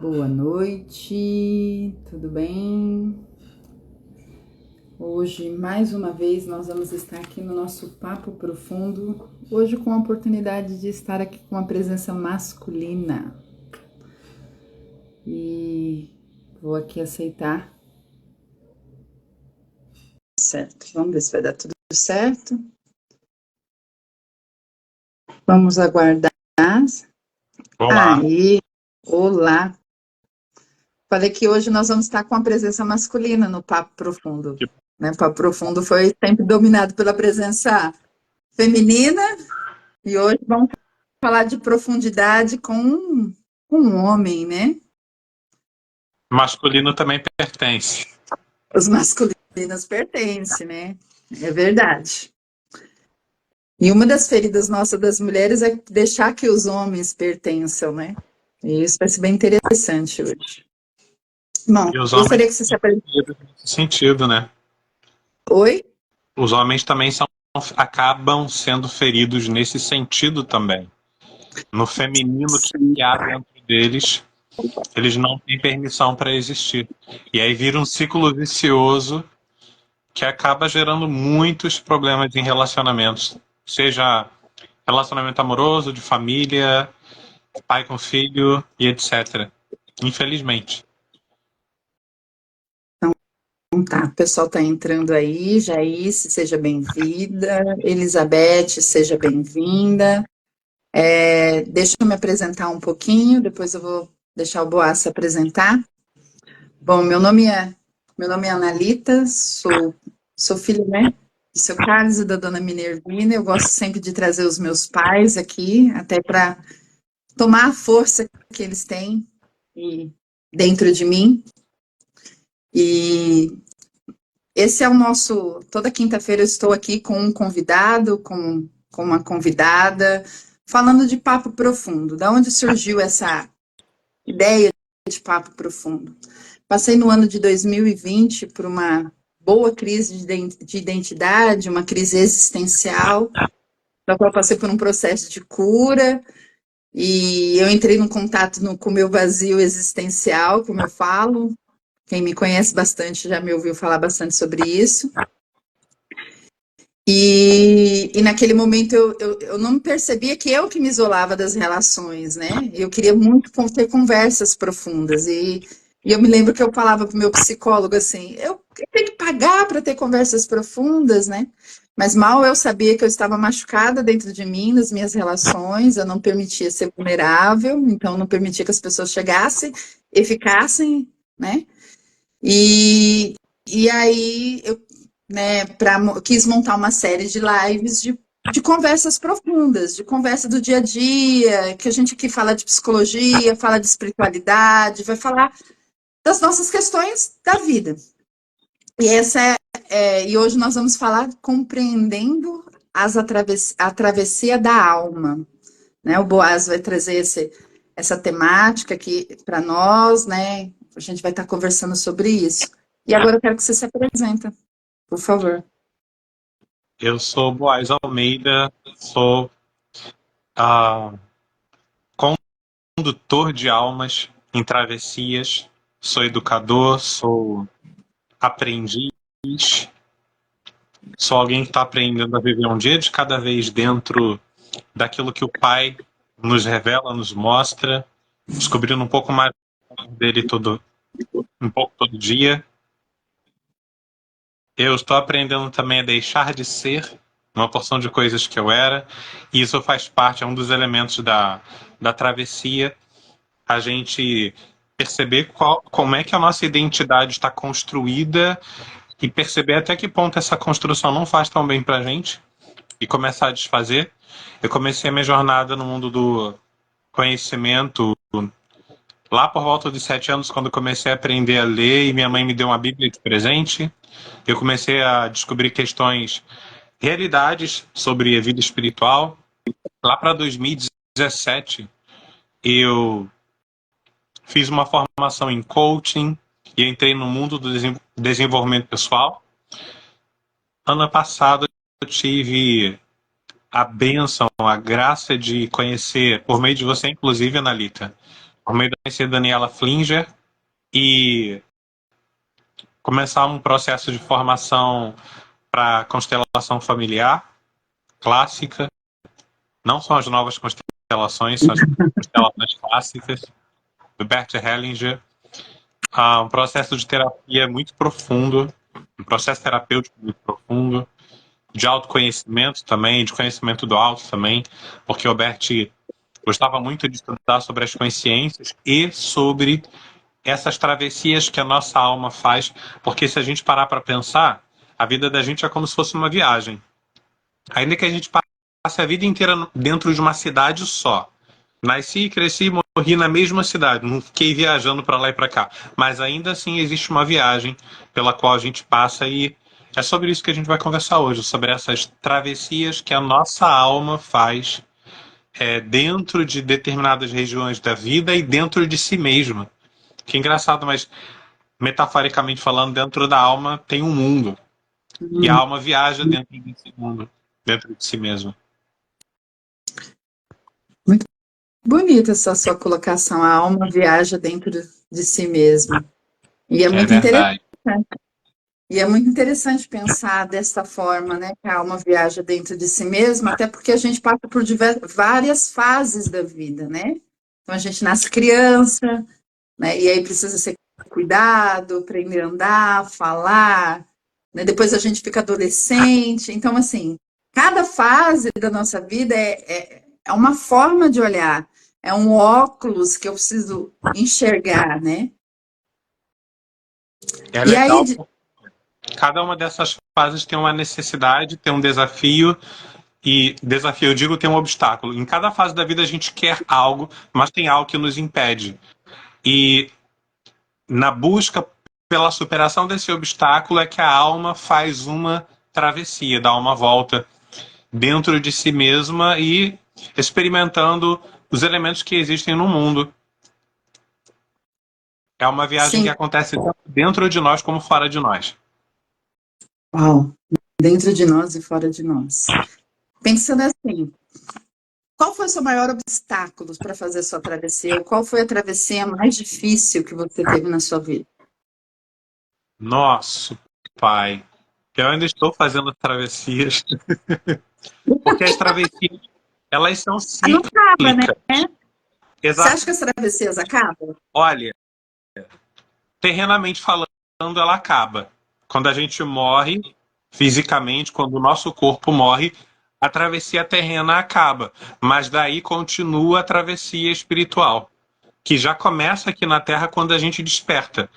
Boa noite, tudo bem? Hoje, mais uma vez, nós vamos estar aqui no nosso Papo Profundo, hoje com a oportunidade de estar aqui com a presença masculina. E vou aqui aceitar. Certo, vamos ver se vai dar tudo certo. Vamos aguardar. Olá. Aí, olá. Falei que hoje nós vamos estar com a presença masculina no Papo Profundo. Né? O Papo Profundo foi sempre dominado pela presença feminina e hoje vamos falar de profundidade com um homem, né? Masculino também pertence. Os masculinos pertencem, né? É verdade. E uma das feridas nossas das mulheres é deixar que os homens pertençam, né? E isso vai ser bem interessante hoje. Bom, E os homens gostaria que você se apresentasse. nesse sentido, né? Oi? Os homens também acabam sendo feridos nesse sentido também. No feminino que há dentro deles, eles não têm permissão para existir. E aí vira um ciclo vicioso que acaba gerando muitos problemas em relacionamentos, seja relacionamento amoroso, de família, pai com filho e etc. Infelizmente. Então tá, o pessoal está entrando aí. Jaice, seja bem-vinda. Elizabeth, seja bem-vinda. Deixa eu me apresentar um pouquinho, depois eu vou deixar o Boaz se apresentar. Bom, meu nome é Analita, sou filha, né, do seu Carlos e da dona Minervina. Eu gosto sempre de trazer os meus pais aqui, até para tomar a força que eles têm dentro de mim. E esse é o nosso. Toda quinta-feira eu estou aqui com um convidado, com uma convidada, falando de papo profundo. Da onde surgiu essa ideia de papo profundo? Passei no ano de 2020 por uma boa crise de identidade, uma crise existencial, na qual passei por um processo de cura, e eu entrei num contato com o meu vazio existencial, como eu falo. Quem me conhece bastante já me ouviu falar bastante sobre isso. E naquele momento eu não percebia que eu que me isolava das relações, né? Eu queria muito ter conversas profundas. E eu me lembro que eu falava para o meu psicólogo assim: eu tenho que pagar para ter conversas profundas, né? Mas mal eu sabia que eu estava machucada dentro de mim, nas minhas relações, eu não permitia ser vulnerável, então eu não permitia que as pessoas chegassem e ficassem, né? E aí eu, né, quis montar uma série de lives de conversas profundas, de conversa do dia a dia, que a gente aqui fala de psicologia, fala de espiritualidade, vai falar das nossas questões da vida. E e hoje nós vamos falar compreendendo a travessia da alma, né? O Boaz vai trazer essa temática aqui para nós, né? A gente vai estar conversando sobre isso. E agora eu quero que você se apresente, por favor. Eu sou Boaz Almeida, sou ah, condutor de almas em travessias, sou educador, sou aprendiz, sou alguém que está aprendendo a viver um dia de cada vez dentro daquilo que o Pai nos revela, nos mostra, descobrindo um pouco mais dele um pouco todo dia. Eu estou aprendendo também a deixar de ser uma porção de coisas que eu era, e isso faz parte, é um dos elementos da travessia, a gente perceber como é que a nossa identidade está construída e perceber até que ponto essa construção não faz tão bem pra gente e começar a desfazer. Eu comecei a minha jornada no mundo do conhecimento lá por volta de 7 anos, quando eu comecei a aprender a ler e minha mãe me deu uma Bíblia de presente. Eu comecei a descobrir questões, realidades sobre a vida espiritual. Lá para 2017, eu fiz uma formação em coaching e entrei no mundo do desenvolvimento pessoal. Ano passado, eu tive a bênção, a graça de conhecer, por meio de você, inclusive, Analita, por meio da conhecer Daniela Flinger e começar um processo de formação para constelação familiar clássica. Não são as novas constelações, são as constelações clássicas, do Bert Hellinger. Um processo de terapia muito profundo, um processo terapêutico muito profundo, de autoconhecimento também, de conhecimento do alto também, porque o Bert gostava muito de estudar sobre as consciências e sobre essas travessias que a nossa alma faz, porque se a gente parar para pensar, a vida da gente é como se fosse uma viagem. Ainda que a gente passe a vida inteira dentro de uma cidade só. Nasci, cresci, morri na mesma cidade, não fiquei viajando para lá e para cá. Mas ainda assim existe uma viagem pela qual a gente passa e é sobre isso que a gente vai conversar hoje, sobre essas travessias que a nossa alma faz dentro de determinadas regiões da vida e dentro de si mesma. Que engraçado, mas metaforicamente falando, dentro da alma tem um mundo. E a alma viaja dentro desse mundo, dentro de si mesma. Muito bonita essa sua colocação. A alma viaja dentro de si mesma. E é muito verdade. interessante. E é muito interessante pensar dessa forma, né? Que a alma viaja dentro de si mesma, até porque a gente passa por várias fases da vida, né? Então a gente nasce criança, né? E aí precisa ser cuidado, aprender a andar, falar, né? Depois a gente fica adolescente. Então, assim, cada fase da nossa vida é uma forma de olhar, é um óculos que eu preciso enxergar, né? É E aí, legal. Cada uma dessas fases tem uma necessidade, tem um desafio. E desafio, eu digo, tem um obstáculo. Em cada fase da vida a gente quer algo, mas tem algo que nos impede. E na busca pela superação desse obstáculo é que a alma faz uma travessia, dá uma volta dentro de si mesma e experimentando os elementos que existem no mundo. É uma viagem sim, que acontece dentro de nós como fora de nós. uau, dentro de nós e fora de nós. Pensando assim, qual foi o seu maior obstáculo para fazer sua travessia? Ou qual foi a travessia mais difícil que você teve na sua vida? Nosso pai, eu ainda estou fazendo travessias, porque as travessias, elas são Não acaba, né? cíclicas. Você Exato. acha que as travessias acabam? Olha, terrenamente falando, ela acaba. Quando a gente morre, fisicamente, quando o nosso corpo morre, a travessia terrena acaba. Mas daí continua a travessia espiritual, que já começa aqui na Terra quando a gente desperta.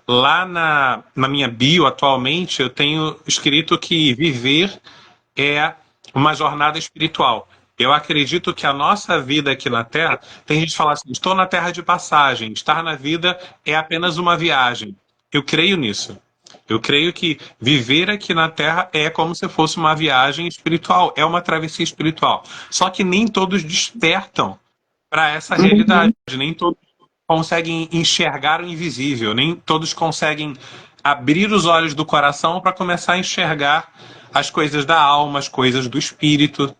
Lá na minha bio, atualmente, eu tenho escrito que viver é uma jornada espiritual. Eu acredito que a nossa vida aqui na Terra, tem gente que fala assim, estou na Terra de passagem, estar na vida é apenas uma viagem. Eu creio nisso. Eu creio que viver aqui na Terra é como se fosse uma viagem espiritual, é uma travessia espiritual. Só que nem todos despertam para essa realidade, nem todos conseguem enxergar o invisível, nem todos conseguem abrir os olhos do coração para começar a enxergar as coisas da alma, as coisas do espírito.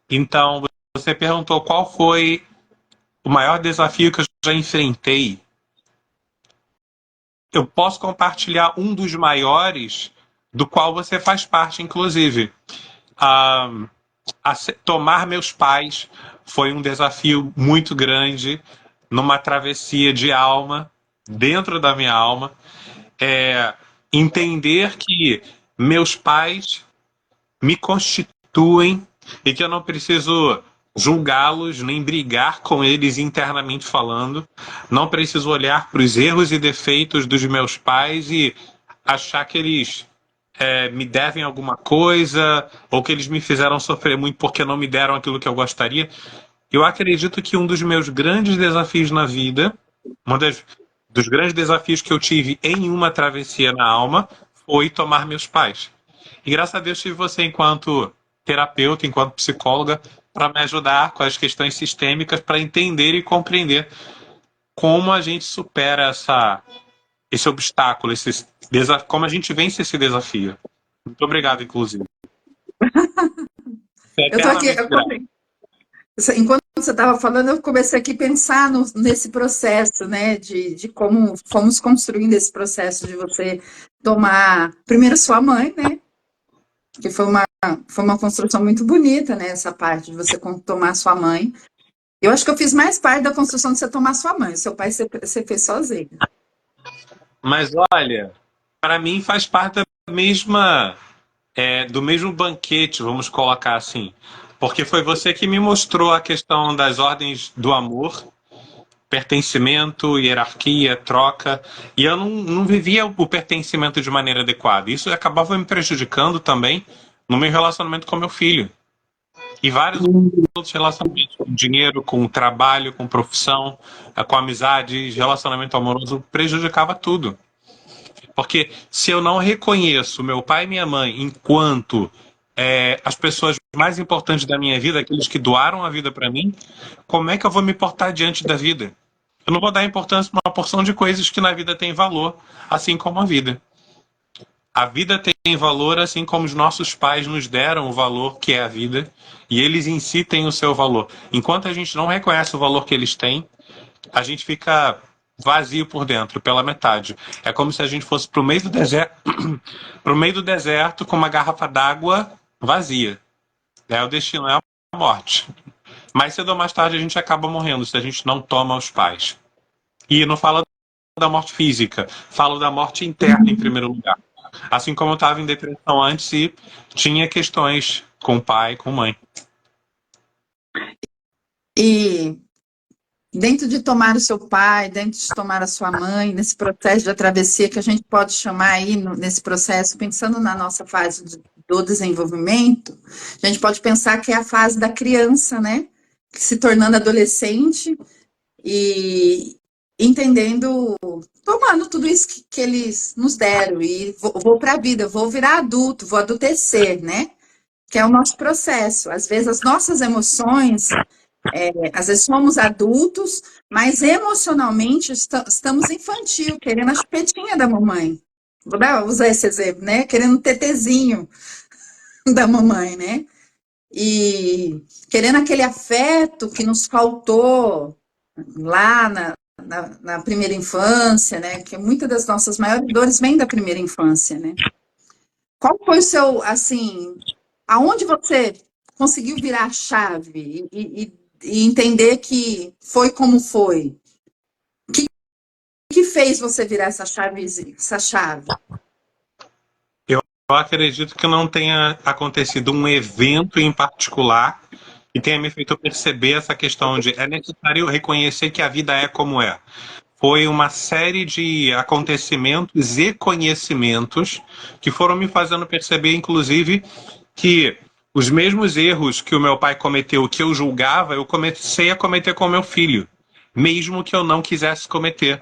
Então, você perguntou qual foi o maior desafio que eu já enfrentei. Eu posso compartilhar um dos maiores, do qual você faz parte, inclusive. Tomar meus pais foi um desafio muito grande numa travessia de alma, dentro da minha alma. Entender que meus pais me constituem e que eu não preciso julgá-los nem brigar com eles internamente falando. Não preciso olhar para os erros e defeitos dos meus pais e achar que eles me devem alguma coisa ou que eles me fizeram sofrer muito porque não me deram aquilo que eu gostaria. Eu acredito que um dos meus grandes desafios na vida, dos grandes desafios que eu tive em uma travessia na alma, foi tomar meus pais. E graças a Deus tive você enquanto terapeuta, enquanto psicóloga, para me ajudar com as questões sistêmicas, para entender e compreender como a gente supera esse obstáculo, como a gente vence esse desafio. Muito obrigado, inclusive. Eu tô aqui, Eternamente grato. Enquanto você estava falando, eu comecei aqui a pensar nesse processo, né, de como fomos construindo esse processo de você tomar, primeiro sua mãe, né, que foi uma construção muito bonita, né, essa parte de você tomar sua mãe. Eu acho que eu fiz mais parte da construção de você tomar sua mãe, seu pai você fez sozinho. Mas olha, para mim faz parte da mesma, do mesmo banquete, vamos colocar assim. Porque foi você que me mostrou a questão das ordens do amor, pertencimento, hierarquia, troca, e eu não vivia o pertencimento de maneira adequada. Isso acabava me prejudicando também no meu relacionamento com meu filho. E vários outros relacionamentos, com dinheiro, com trabalho, com profissão, com amizade, relacionamento amoroso, prejudicava tudo. Porque se eu não reconheço meu pai e minha mãe enquanto as pessoas mais importantes da minha vida, aqueles que doaram a vida para mim, como é que eu vou me portar diante da vida? Eu não vou dar importância para uma porção de coisas que na vida tem valor, assim como a vida. A vida tem valor assim como os nossos pais nos deram o valor que é a vida, e eles em si têm o seu valor. Enquanto a gente não reconhece o valor que eles têm, a gente fica vazio por dentro, pela metade. É como se a gente fosse para o meio do deserto, pro meio do deserto com uma garrafa d'água vazia. O destino é a morte. Mais cedo ou mais tarde a gente acaba morrendo se a gente não toma os pais. E não falo da morte física, falo da morte interna em primeiro lugar. Assim como eu estava em depressão antes e tinha questões com pai, com mãe. E dentro de tomar o seu pai, dentro de tomar a sua mãe, nesse processo de travessia que a gente pode chamar aí, nesse processo, pensando na nossa fase do desenvolvimento, a gente pode pensar que é a fase da criança, né? Se tornando adolescente e entendendo, tomando tudo isso que eles nos deram e vou para a vida, vou virar adulto, vou adultecer, né? Que é o nosso processo. Às vezes as nossas emoções, às vezes somos adultos, mas emocionalmente estamos infantil, querendo a chupetinha da mamãe. Vou usar esse exemplo, né? Querendo um tetezinho da mamãe, né? E querendo aquele afeto que nos faltou lá na primeira infância, né? Que muitas das nossas maiores dores vêm da primeira infância, né? Qual foi o seu, assim, aonde você conseguiu virar a chave e entender que foi como foi? O que fez você virar essa chave, essa chave? Eu acredito que não tenha acontecido um evento em particular que tenha me feito perceber essa questão de é necessário reconhecer que a vida é como é. Foi uma série de acontecimentos e conhecimentos que foram me fazendo perceber, inclusive, que os mesmos erros que o meu pai cometeu, que eu julgava, eu comecei a cometer com o meu filho, mesmo que eu não quisesse cometer.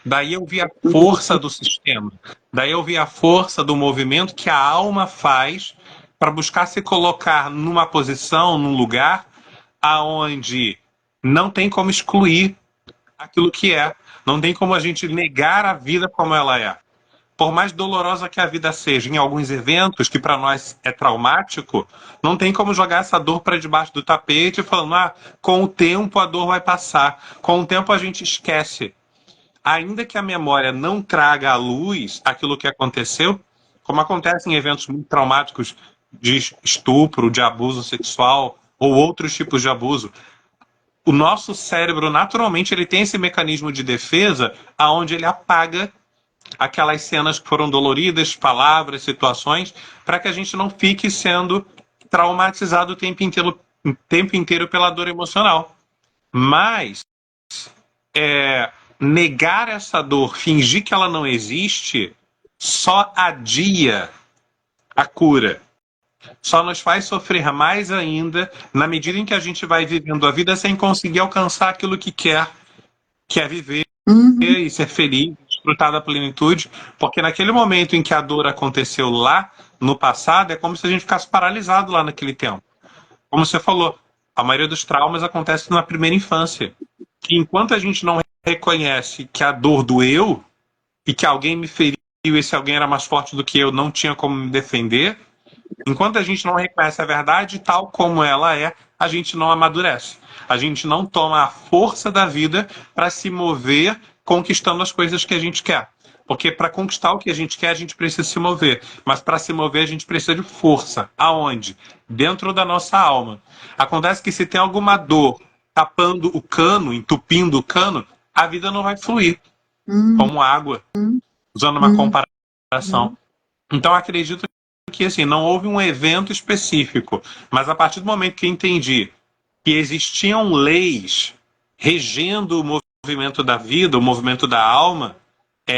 Daí eu vi a força do sistema, daí eu vi a força do movimento que a alma faz para buscar se colocar numa posição, num lugar, aonde não tem como excluir aquilo que é. Não tem como a gente negar a vida como ela é. Por mais dolorosa que a vida seja, em alguns eventos que para nós é traumático, não tem como jogar essa dor para debaixo do tapete falando, com o tempo a dor vai passar. Com o tempo a gente esquece. Ainda que a memória não traga à luz aquilo que aconteceu, como acontece em eventos muito traumáticos de estupro, de abuso sexual ou outros tipos de abuso, o nosso cérebro, naturalmente, ele tem esse mecanismo de defesa aonde ele apaga aquelas cenas que foram doloridas, palavras, situações, para que a gente não fique sendo traumatizado o tempo inteiro pela dor emocional. Mas negar essa dor, fingir que ela não existe, só adia a cura. Só nos faz sofrer mais ainda na medida em que a gente vai vivendo a vida sem conseguir alcançar aquilo que quer, que é viver e ser feliz, desfrutar da plenitude, porque naquele momento em que a dor aconteceu lá no passado, é como se a gente ficasse paralisado lá naquele tempo. Como você falou, a maioria dos traumas acontece na primeira infância. E enquanto a gente não reconhece que a dor doeu e que alguém me feriu e esse alguém era mais forte do que eu, não tinha como me defender, Enquanto a gente não reconhece a verdade tal como ela é, a gente não amadurece. A gente não toma a força da vida para se mover conquistando as coisas que a gente quer. Porque para conquistar o que a gente quer, a gente precisa se mover. Mas para se mover, a gente precisa de força. Aonde? Dentro da nossa alma. Acontece que se tem alguma dor tapando o cano, entupindo o cano, a vida não vai fluir Hum, como água, usando uma hum, comparação. hum, Então, acredito que assim, não houve um evento específico, mas a partir do momento que entendi que existiam leis regendo o movimento da vida, o movimento da alma,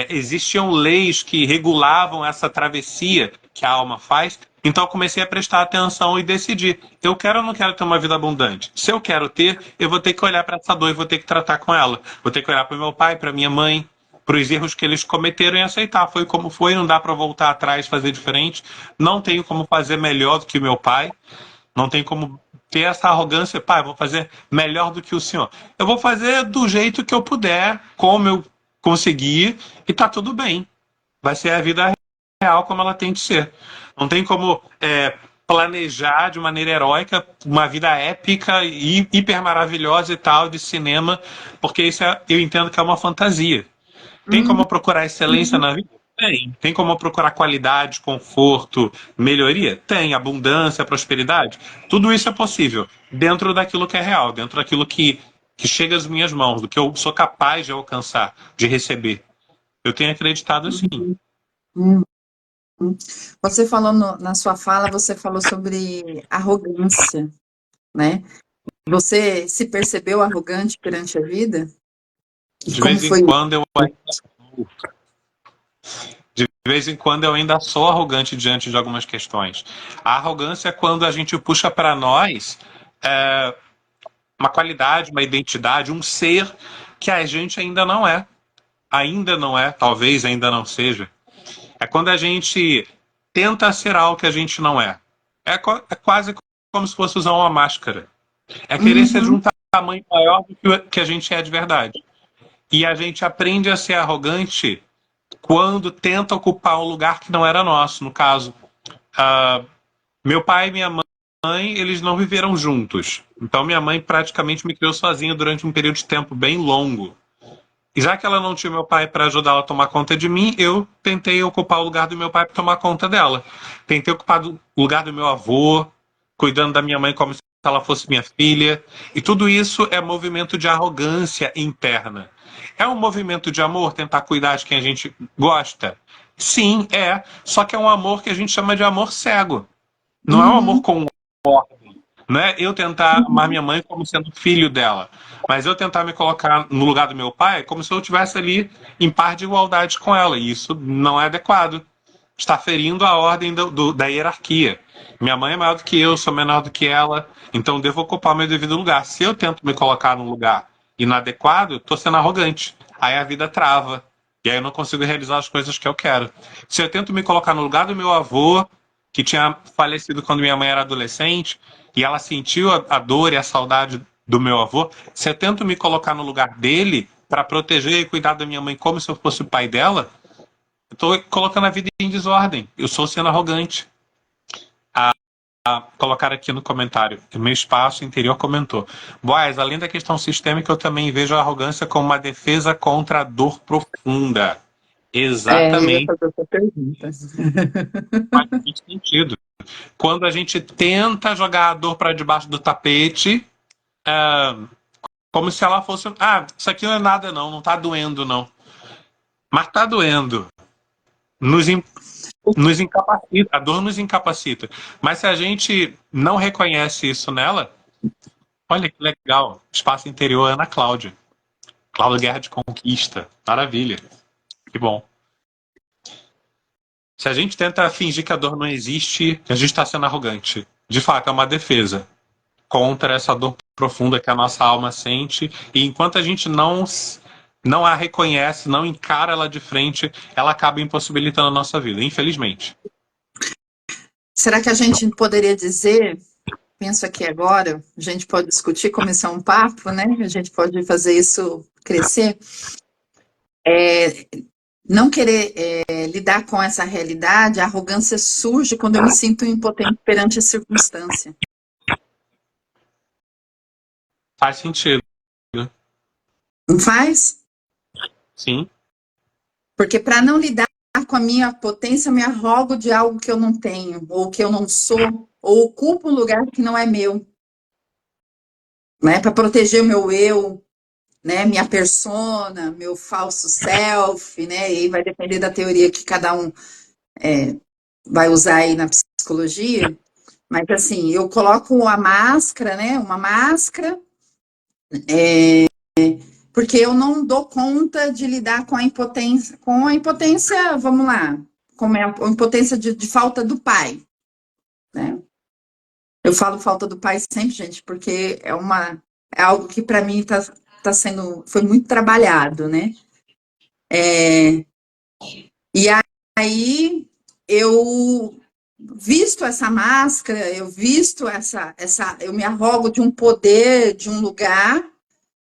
existiam leis que regulavam essa travessia que a alma faz. Então eu comecei a prestar atenção e decidir: eu quero ou não quero ter uma vida abundante? Se eu quero ter, eu vou ter que olhar para essa dor e vou ter que tratar com ela. Vou ter que olhar para o meu pai, para minha mãe, para os erros que eles cometeram e aceitar. Foi como foi, não dá para voltar atrás, fazer diferente. Não tenho como fazer melhor do que o meu pai. Não tem como ter essa arrogância, pai, vou fazer melhor do que o senhor. Eu vou fazer do jeito que eu puder, como eu conseguir, e tá tudo bem. Vai ser a vida real como ela tem de ser. Não tem como planejar de maneira heróica uma vida épica e hiper maravilhosa e tal de cinema, porque isso eu entendo que é uma fantasia. Tem hum, como procurar excelência hum. na vida? Tem. Tem como procurar qualidade, conforto, melhoria? Tem. Abundância, prosperidade? Tudo isso é possível dentro daquilo que é real, dentro daquilo que chega às minhas mãos, do que eu sou capaz de alcançar, de receber. Eu tenho acreditado assim. Hum. Você falou na sua fala, você falou sobre arrogância, né? Você se percebeu arrogante perante a vida? E De como vez em foi? quando eu de vez em quando eu ainda sou arrogante diante de algumas questões. A arrogância é quando a gente puxa para nós é, uma qualidade, uma identidade, um ser que a gente ainda não é, talvez ainda não seja. É quando a gente tenta ser algo que a gente não é. É quase como se fosse usar uma máscara. É querer ser de Uhum, um tamanho maior do que a gente é de verdade. E a gente aprende a ser arrogante quando tenta ocupar um lugar que não era nosso. No caso, uh, meu pai e minha mãe, eles não viveram juntos. Então minha mãe praticamente me criou sozinha durante um período de tempo bem longo. E já que ela não tinha meu pai para ajudar ela a tomar conta de mim, eu tentei ocupar o lugar do meu pai para tomar conta dela. Tentei ocupar o lugar do meu avô, cuidando da minha mãe como se ela fosse minha filha. E tudo isso é movimento de arrogância interna. É um movimento de amor tentar cuidar de quem a gente gosta? Sim, é. Só que é um amor que a gente chama de amor cego. Não é um amor uhum, com ordem. Não é eu tentar amar uhum, minha mãe como sendo filho dela, mas eu tentar me colocar no lugar do meu pai como se eu estivesse ali em par de igualdade com ela. E isso não é adequado. Está ferindo a ordem da hierarquia. Minha mãe é maior do que eu, sou menor do que ela, então devo ocupar meu devido lugar. Se eu tento me colocar num lugar inadequado, estou sendo arrogante. Aí a vida trava. E aí eu não consigo realizar as coisas que eu quero. Se eu tento me colocar no lugar do meu avô, que tinha falecido quando minha mãe era adolescente, e ela sentiu a dor e a saudade do meu avô, se eu tento me colocar no lugar dele para proteger e cuidar da minha mãe como se eu fosse o pai dela, eu estou colocando a vida em desordem. Eu estou sendo arrogante. Colocar aqui no comentário. O meu espaço interior comentou. Boaz, além da questão sistêmica, eu também vejo a arrogância como uma defesa contra a dor profunda. eu ia Exatamente. fazer essa pergunta. Faz muito sentido. Quando a gente tenta jogar a dor para debaixo do tapete, é, como se ela fosse. Ah, isso aqui não é nada, não. Não tá doendo, não. Mas tá doendo. Nos, nos incapacita. A dor nos incapacita. Mas se a gente não reconhece isso nela, olha que legal. Espaço interior Ana Cláudia. Cláudia Guerra de Conquista. Maravilha. Que bom. Se a gente tenta fingir que a dor não existe, a gente está sendo arrogante. De fato, é uma defesa contra essa dor profunda que a nossa alma sente. E enquanto a gente não a reconhece, não encara ela de frente, ela acaba impossibilitando a nossa vida, infelizmente. Será que a gente poderia dizer, penso aqui agora, a gente pode discutir, começar um papo, né? A gente pode fazer isso crescer. não querer lidar com essa realidade, a arrogância surge quando eu me sinto impotente perante a circunstância. Faz sentido. Não faz? Sim. Porque para não lidar com a minha potência, eu me arrogo de algo que eu não tenho, ou que eu não sou, ou ocupo um lugar que não é meu, né? Para proteger o meu eu, né? Minha persona, meu falso self, né? E aí vai depender da teoria que cada um vai usar aí na psicologia. Mas assim, eu coloco a máscara, né? Uma máscara, porque eu não dou conta de lidar com a impotência, vamos lá, com a impotência de falta do pai, né? Eu falo falta do pai sempre, gente, porque é algo que para mim foi muito trabalhado, né? E aí eu visto essa máscara, eu visto eu me arrogo de um poder, de um lugar,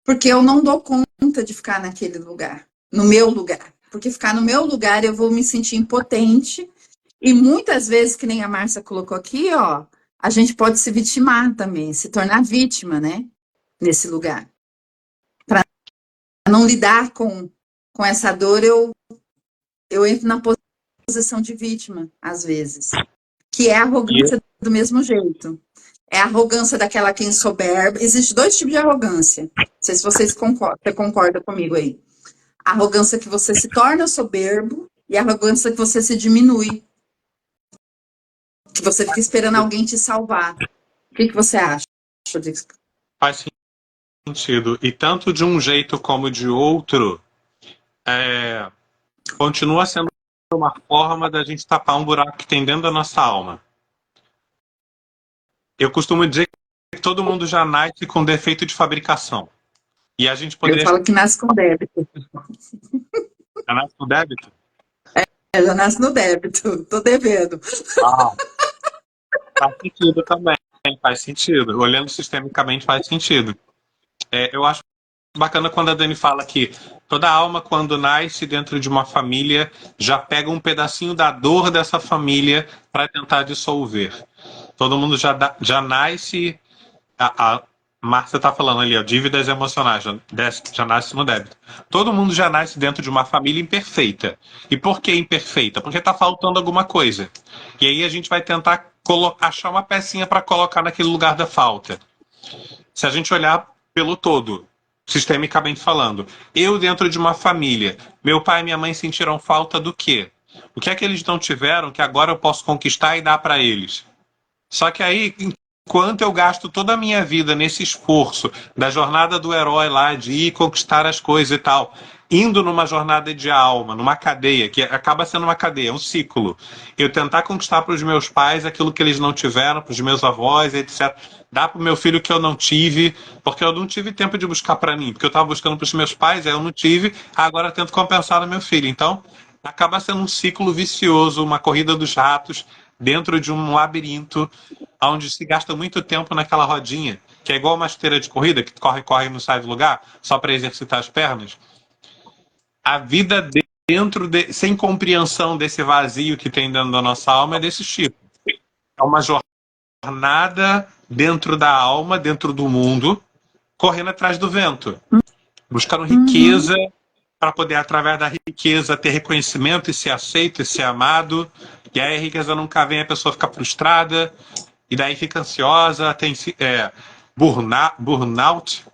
porque eu não dou conta de ficar naquele lugar, no meu lugar. Porque ficar no meu lugar eu vou me sentir impotente. E muitas vezes, que nem a Márcia colocou aqui, ó, a gente pode se vitimar também, se tornar vítima, né? Nesse lugar. Para não lidar com essa dor, eu entro na posição de vítima, às vezes. Que é a arrogância do mesmo jeito. É a arrogância daquela quem soberba. Existem dois tipos de arrogância. Não sei se você concorda comigo aí. A arrogância que você se torna soberbo e a arrogância que você se diminui. Que você fica esperando alguém te salvar. O que você acha disso? Faz sentido. E tanto de um jeito como de outro, continua sendo uma forma da gente tapar um buraco que tem dentro da nossa alma. Eu costumo dizer que todo mundo já nasce com defeito de fabricação. E a gente Eu poderia... falo que nasce com débito. Já nasce com débito? Já nasce no débito. Tô devendo. Ah, faz sentido também. Faz sentido. Olhando sistemicamente, faz sentido. Eu acho bacana quando a Dani fala que toda alma, quando nasce dentro de uma família, já pega um pedacinho da dor dessa família para tentar dissolver. Todo mundo já nasce. A Márcia está falando ali, ó, dívidas emocionais, já nasce no débito. Todo mundo já nasce dentro de uma família imperfeita. E por que imperfeita? Porque está faltando alguma coisa. E aí a gente vai tentar achar uma pecinha para colocar naquele lugar da falta. Se a gente olhar pelo todo, sistemicamente falando, eu dentro de uma família, meu pai e minha mãe sentiram falta do quê? O que é que eles não tiveram que agora eu posso conquistar e dar para eles? Só que aí, enquanto eu gasto toda a minha vida nesse esforço da jornada do herói lá, de ir conquistar as coisas e tal, indo numa jornada de alma, numa cadeia, que acaba sendo uma cadeia, um ciclo. Eu tentar conquistar para os meus pais aquilo que eles não tiveram, para os meus avós, etc. Dar para o meu filho que eu não tive, porque eu não tive tempo de buscar para mim, porque eu estava buscando para os meus pais, aí eu não tive, agora eu tento compensar no meu filho. Então, acaba sendo um ciclo vicioso, uma corrida dos ratos, dentro de um labirinto, onde se gasta muito tempo naquela rodinha, que é igual uma esteira de corrida, que corre e não sai do lugar, só para exercitar as pernas. A vida sem compreensão desse vazio que tem dentro da nossa alma é desse tipo. É uma jornada dentro da alma, dentro do mundo, correndo atrás do vento, buscando riqueza para poder, através da riqueza, ter reconhecimento e ser aceito e ser amado. E aí a riqueza nunca vem, a pessoa fica frustrada, e daí fica ansiosa, tem burnout.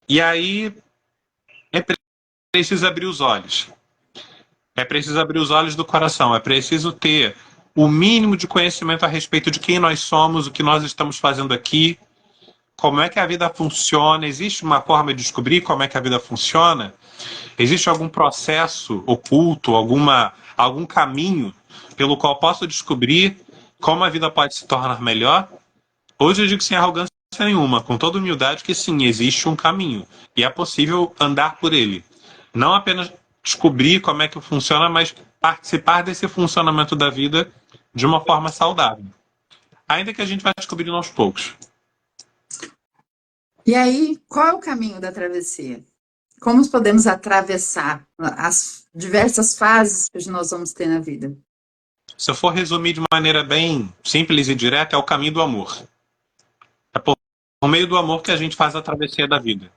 E aí é preciso abrir os olhos. É preciso abrir os olhos do coração. É preciso ter o mínimo de conhecimento a respeito de quem nós somos, o que nós estamos fazendo aqui, como é que a vida funciona. Existe uma forma de descobrir como é que a vida funciona? Existe algum processo oculto, algum caminho pelo qual posso descobrir como a vida pode se tornar melhor? Hoje eu digo sem arrogância nenhuma, com toda humildade, que sim, existe um caminho e é possível andar por ele. Não apenas descobrir como é que funciona, mas participar desse funcionamento da vida de uma forma saudável. Ainda que a gente vai descobrindo aos poucos. E aí, qual é o caminho da travessia? Como podemos atravessar as diversas fases que nós vamos ter na vida? Se eu for resumir de maneira bem simples e direta, é o caminho do amor. É por meio do amor que a gente faz a travessia da vida.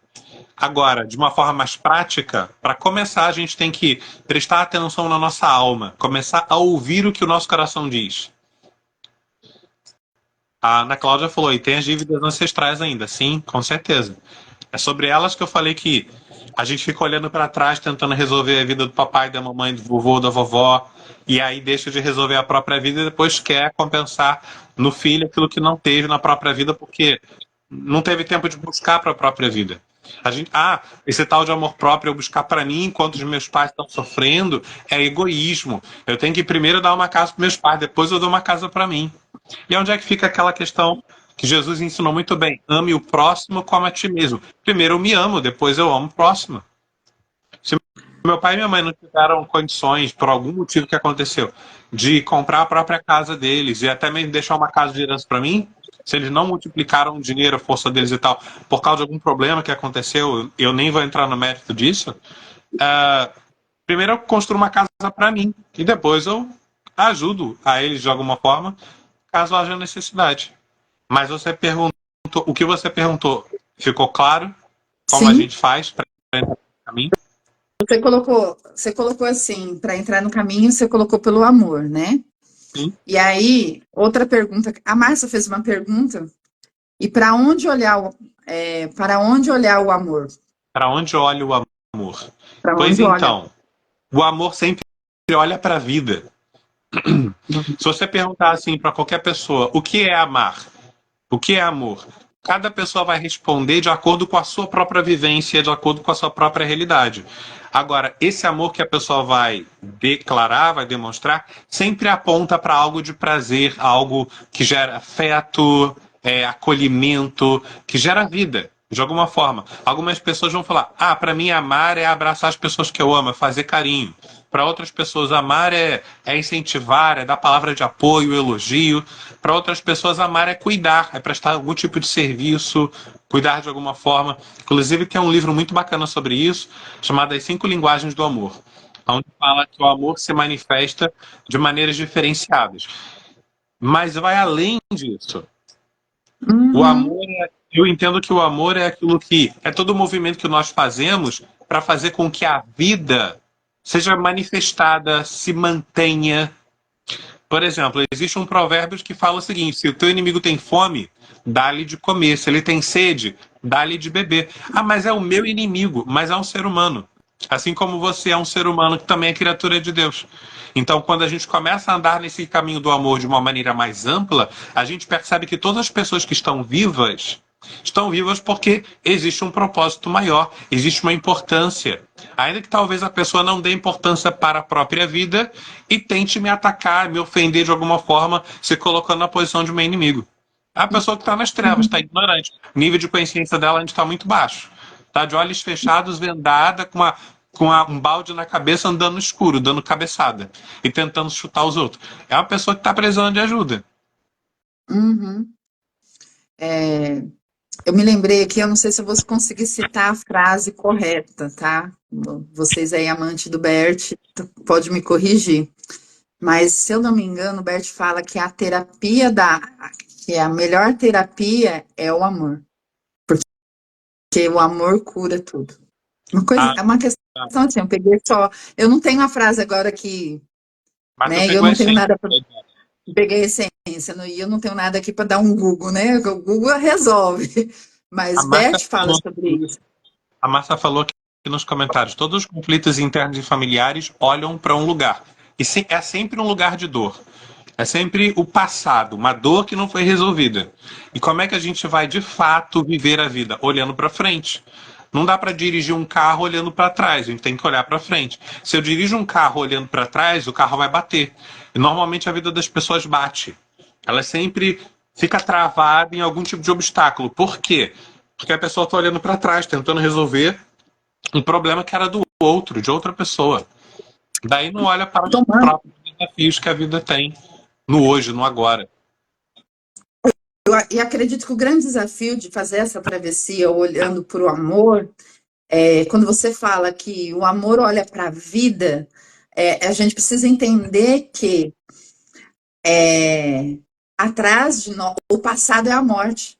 Agora, de uma forma mais prática, para começar, a gente tem que prestar atenção na nossa alma, começar a ouvir o que o nosso coração diz. A Ana Cláudia falou, e tem as dívidas ancestrais ainda. Sim, com certeza. É sobre elas que eu falei que a gente fica olhando para trás, tentando resolver a vida do papai, da mamãe, do vovô, da vovó, e aí deixa de resolver a própria vida e depois quer compensar no filho aquilo que não teve na própria vida, porque não teve tempo de buscar para a própria vida. Esse tal de amor próprio eu buscar para mim enquanto os meus pais estão sofrendo é egoísmo. Eu tenho que primeiro dar uma casa para meus pais, depois eu dou uma casa para mim. E onde é que fica aquela questão que Jesus ensinou muito bem? Ame o próximo como a ti mesmo. Primeiro eu me amo, depois eu amo o próximo. Se meu pai e minha mãe não tiveram condições, por algum motivo que aconteceu, de comprar a própria casa deles e até mesmo deixar uma casa de herança para mim, se eles não multiplicaram o dinheiro, a força deles e tal, por causa de algum problema que aconteceu, eu nem vou entrar no mérito disso, primeiro eu construo uma casa para mim e depois eu ajudo a eles de alguma forma, caso haja necessidade. Mas você perguntou, o que você perguntou, ficou claro como a Sim, gente faz para entrar no caminho? você colocou assim, para entrar no caminho, você colocou pelo amor, né? Sim. E aí, outra pergunta, a Márcia fez uma pergunta, e para onde olhar o amor? Para onde olha o amor? Para Pois onde olha? então, o amor sempre olha para a vida. Se você perguntar assim para qualquer pessoa, o que é amar? O que é amor? Cada pessoa vai responder de acordo com a sua própria vivência, de acordo com a sua própria realidade. Agora, esse amor que a pessoa vai declarar, vai demonstrar, sempre aponta para algo de prazer, algo que gera afeto, acolhimento, que gera vida, de alguma forma. Algumas pessoas vão falar, para mim amar é abraçar as pessoas que eu amo, é fazer carinho. Para outras pessoas, amar é incentivar, é dar palavra de apoio, elogio. Para outras pessoas, amar é cuidar, é prestar algum tipo de serviço, cuidar de alguma forma. Inclusive, tem um livro muito bacana sobre isso, chamado As 5 Linguagens do Amor, onde fala que o amor se manifesta de maneiras diferenciadas. Mas vai além disso. O Uhum, amor, eu entendo que o amor é aquilo que é todo o movimento que nós fazemos para fazer com que a vida seja manifestada, se mantenha. Por exemplo, existe um provérbio que fala o seguinte: se o teu inimigo tem fome, dá-lhe de comer. Se ele tem sede, dá-lhe de beber. Mas é o meu inimigo, mas é um ser humano. Assim como você é um ser humano que também é criatura de Deus. Então, quando a gente começa a andar nesse caminho do amor de uma maneira mais ampla, a gente percebe que todas as pessoas que estão vivas porque existe um propósito maior, existe uma importância. Ainda que talvez a pessoa não dê importância para a própria vida e tente me atacar, me ofender de alguma forma, se colocando na posição de meu inimigo. É a pessoa que está nas trevas, está ignorante. O nível de consciência dela ainda está muito baixo. Está de olhos fechados, vendada, um balde na cabeça, andando no escuro, dando cabeçada e tentando chutar os outros. É uma pessoa que está precisando de ajuda. uhum. É, eu me lembrei aqui, eu não sei se eu vou conseguir citar a frase correta, tá? Vocês aí, amante do Bert, pode me corrigir. Mas, se eu não me engano, o Bert fala que que a melhor terapia é o amor, porque o amor cura tudo. Ah, É uma questão assim, eu peguei só, eu não tenho a frase agora que, mas tu né, eu pegou a não tenho essência. nada para peguei a essência, e eu não tenho nada aqui para dar um Google, né? O Google resolve. A Mas Márcia Bert fala falou, sobre isso. a Márcia falou aqui nos comentários: todos os conflitos internos e familiares olham para um lugar. E é sempre um lugar de dor. É sempre o passado, uma dor que não foi resolvida. E como é que a gente vai, de fato, viver a vida? Olhando para frente. Não dá para dirigir um carro olhando para trás, a gente tem que olhar para frente. Se eu dirijo um carro olhando para trás, o carro vai bater. E normalmente a vida das pessoas bate. Ela sempre fica travada em algum tipo de obstáculo. Por quê? Porque a pessoa está olhando para trás, tentando resolver um problema que era do outro, de outra pessoa. Daí não olha para os Tomando. próprios desafios que a vida tem no hoje, no agora. E acredito que o grande desafio de fazer essa travessia olhando para o amor Quando você fala que o amor olha para a vida, a gente precisa entender que atrás de nós, o passado é a morte,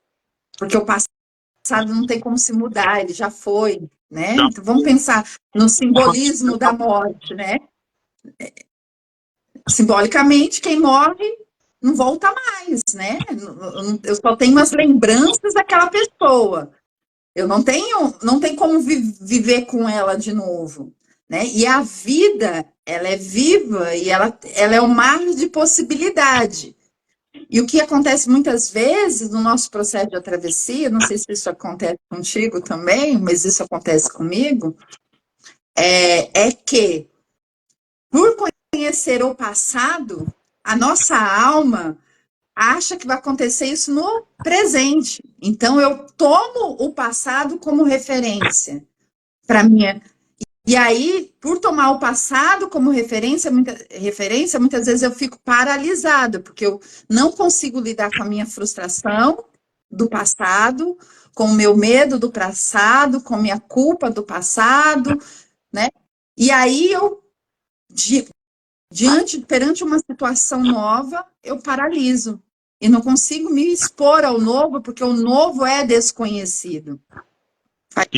porque o passado não tem como se mudar, ele já foi, né? Então vamos pensar no simbolismo da morte, né? Simbolicamente, quem morre não volta mais, né? Eu só tenho as lembranças daquela pessoa. Eu não tenho como viver com ela de novo, né? E a vida, ela é viva e ela é um mar de possibilidade. E o que acontece muitas vezes no nosso processo de travessia, não sei se isso acontece contigo também, mas isso acontece comigo, é que por conhecer o passado, a nossa alma acha que vai acontecer isso no presente. Então, eu tomo o passado como referência para minha. E aí, por tomar o passado como referência, muitas vezes eu fico paralisado, porque eu não consigo lidar com a minha frustração do passado, com o meu medo do passado, com a minha culpa do passado, né? E aí eu, perante uma situação nova, eu paraliso e não consigo me expor ao novo, porque o novo é desconhecido. Faz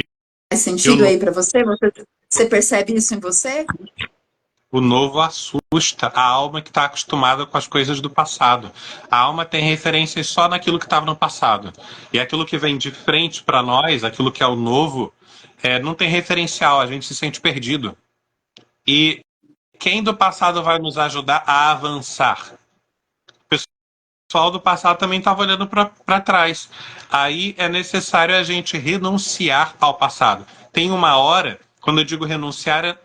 sentido aí para você? Você percebe isso em você? O novo assusta a alma que está acostumada com as coisas do passado. A alma tem referências só naquilo que estava no passado. E aquilo que vem de frente para nós, aquilo que é o novo, não tem referencial, a gente se sente perdido. E quem do passado vai nos ajudar a avançar? O pessoal do passado também estava olhando para trás. Aí é necessário a gente renunciar ao passado. Tem uma hora, quando eu digo renunciar,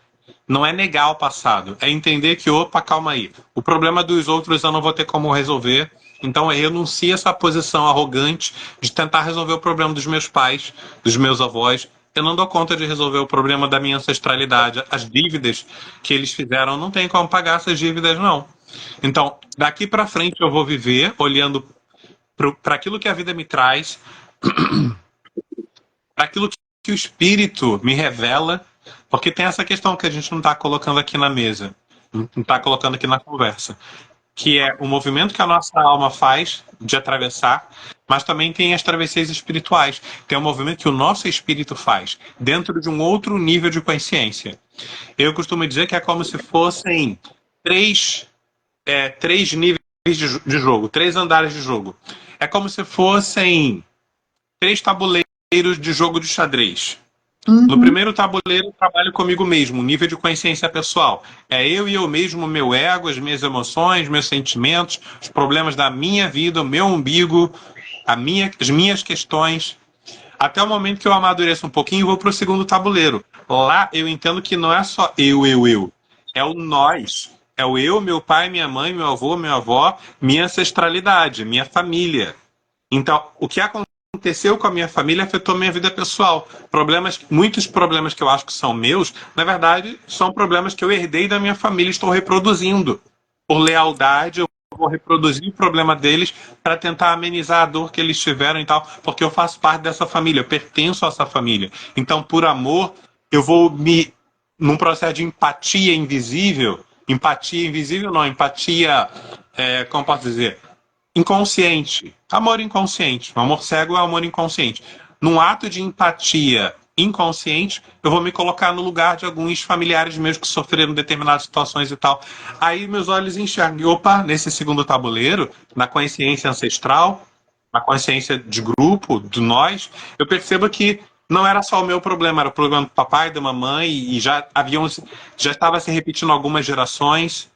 não é negar o passado, é entender que, opa, calma aí, o problema dos outros eu não vou ter como resolver, então eu renuncio a essa posição arrogante de tentar resolver o problema dos meus pais, dos meus avós. Eu não dou conta de resolver o problema da minha ancestralidade. As dívidas que eles fizeram, não tem como pagar essas dívidas, não. Então, daqui para frente eu vou viver olhando para aquilo que a vida me traz, para aquilo que o espírito me revela, porque tem essa questão que a gente não está colocando aqui na mesa, não está colocando aqui na conversa, que é o movimento que a nossa alma faz de atravessar, mas também tem as travessias espirituais. Tem o movimento que o nosso espírito faz, dentro de um outro nível de consciência. Eu costumo dizer que é como se fossem três níveis de jogo, três andares de jogo. É como se fossem três tabuleiros de jogo de xadrez. No primeiro tabuleiro, eu trabalho comigo mesmo, nível de consciência pessoal. É eu e eu mesmo, meu ego, as minhas emoções, meus sentimentos, os problemas da minha vida, o meu umbigo, as minhas questões. Até o momento que eu amadureço um pouquinho e vou para o segundo tabuleiro. Lá eu entendo que não é só eu. É o nós. É o eu, meu pai, minha mãe, meu avô, minha avó, minha ancestralidade, minha família. Então, o que aconteceu com a minha família afetou minha vida pessoal. Muitos problemas que eu acho que são meus, na verdade, são problemas que eu herdei da minha família e estou reproduzindo. Por lealdade, eu vou reproduzir o problema deles para tentar amenizar a dor que eles tiveram e tal, porque eu faço parte dessa família, eu pertenço a essa família. Então, por amor, eu vou num processo de empatia invisível não, empatia, como posso dizer? Inconsciente. Amor inconsciente. O amor cego é amor inconsciente. Num ato de empatia inconsciente, eu vou me colocar no lugar de alguns familiares meus que sofreram determinadas situações e tal. Aí meus olhos enxergam. E, opa, nesse segundo tabuleiro, na consciência ancestral, na consciência de grupo, do nós, eu percebo que não era só o meu problema, era o problema do papai, da mamãe, e já estava se repetindo algumas gerações.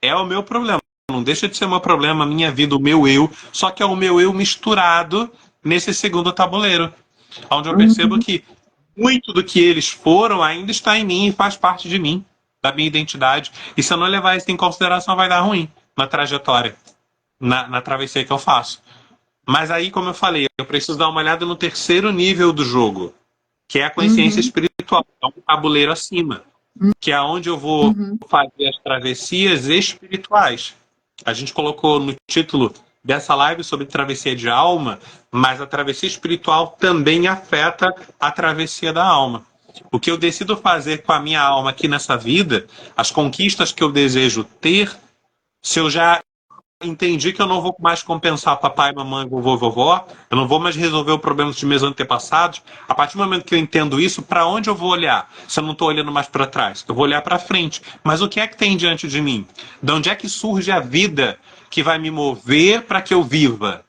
É o meu problema. Não deixa de ser o meu problema, a minha vida, o meu eu, só que é o meu eu misturado nesse segundo tabuleiro, onde eu percebo que muito do que eles foram ainda está em mim e faz parte de mim, da minha identidade. E se eu não levar isso em consideração, vai dar ruim na trajetória, na travessia que eu faço. Mas aí, como eu falei, eu preciso dar uma olhada no terceiro nível do jogo, que é a consciência espiritual, é um tabuleiro acima, que é onde eu vou fazer as travessias espirituais. A gente colocou no título dessa live sobre travessia de alma, mas a travessia espiritual também afeta a travessia da alma. O que eu decido fazer com a minha alma aqui nessa vida, as conquistas que eu desejo ter, se eu já entendi que eu não vou mais compensar papai, mamãe, vovô, vovó, eu não vou mais resolver o problema dos meus antepassados. A partir do momento que eu entendo isso, para onde eu vou olhar? Se eu não estou olhando mais para trás, eu vou olhar para frente. Mas o que é que tem diante de mim? De onde é que surge a vida que vai me mover para que eu viva?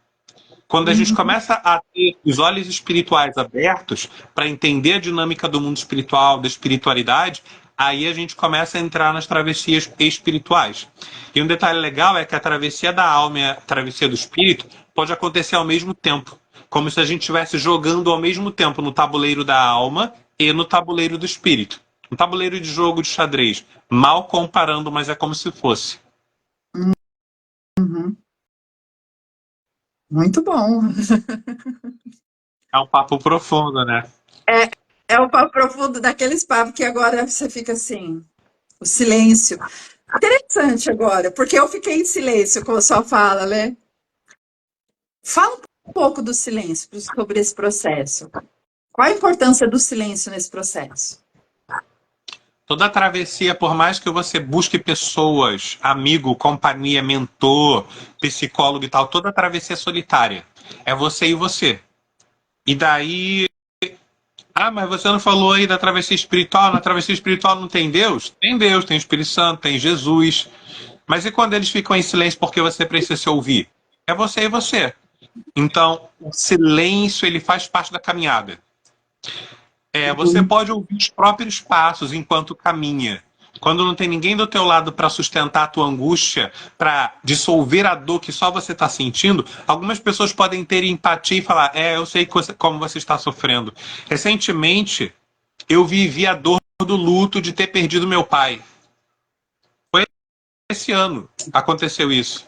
Quando a gente começa a ter os olhos espirituais abertos para entender a dinâmica do mundo espiritual, da espiritualidade, aí a gente começa a entrar nas travessias espirituais. E um detalhe legal é que a travessia da alma e a travessia do espírito pode acontecer ao mesmo tempo, como se a gente estivesse jogando ao mesmo tempo no tabuleiro da alma e no tabuleiro do espírito. Um tabuleiro de jogo de xadrez, mal comparando, mas é como se fosse. Uhum. Muito bom. É um papo profundo, né? É o papo profundo daqueles papos que agora você fica assim, o silêncio. Interessante agora, porque eu fiquei em silêncio com a sua fala, né? Fala um pouco do silêncio sobre esse processo. Qual a importância do silêncio nesse processo? Toda travessia, por mais que você busque pessoas, amigo, companhia, mentor, psicólogo e tal, toda travessia é solitária. É você e você. E daí. Ah, mas você não falou aí da travessia espiritual? Na travessia espiritual não tem Deus? Tem Deus, tem Espírito Santo, tem Jesus. Mas e quando eles ficam em silêncio porque você precisa se ouvir? É você e você. Então, o silêncio, ele faz parte da caminhada. Você pode ouvir os próprios passos enquanto caminha. Quando não tem ninguém do teu lado para sustentar a tua angústia, para dissolver a dor que só você está sentindo, algumas pessoas podem ter empatia e falar, eu sei como você está sofrendo. Recentemente, eu vivi a dor do luto de ter perdido meu pai. Foi esse ano aconteceu isso.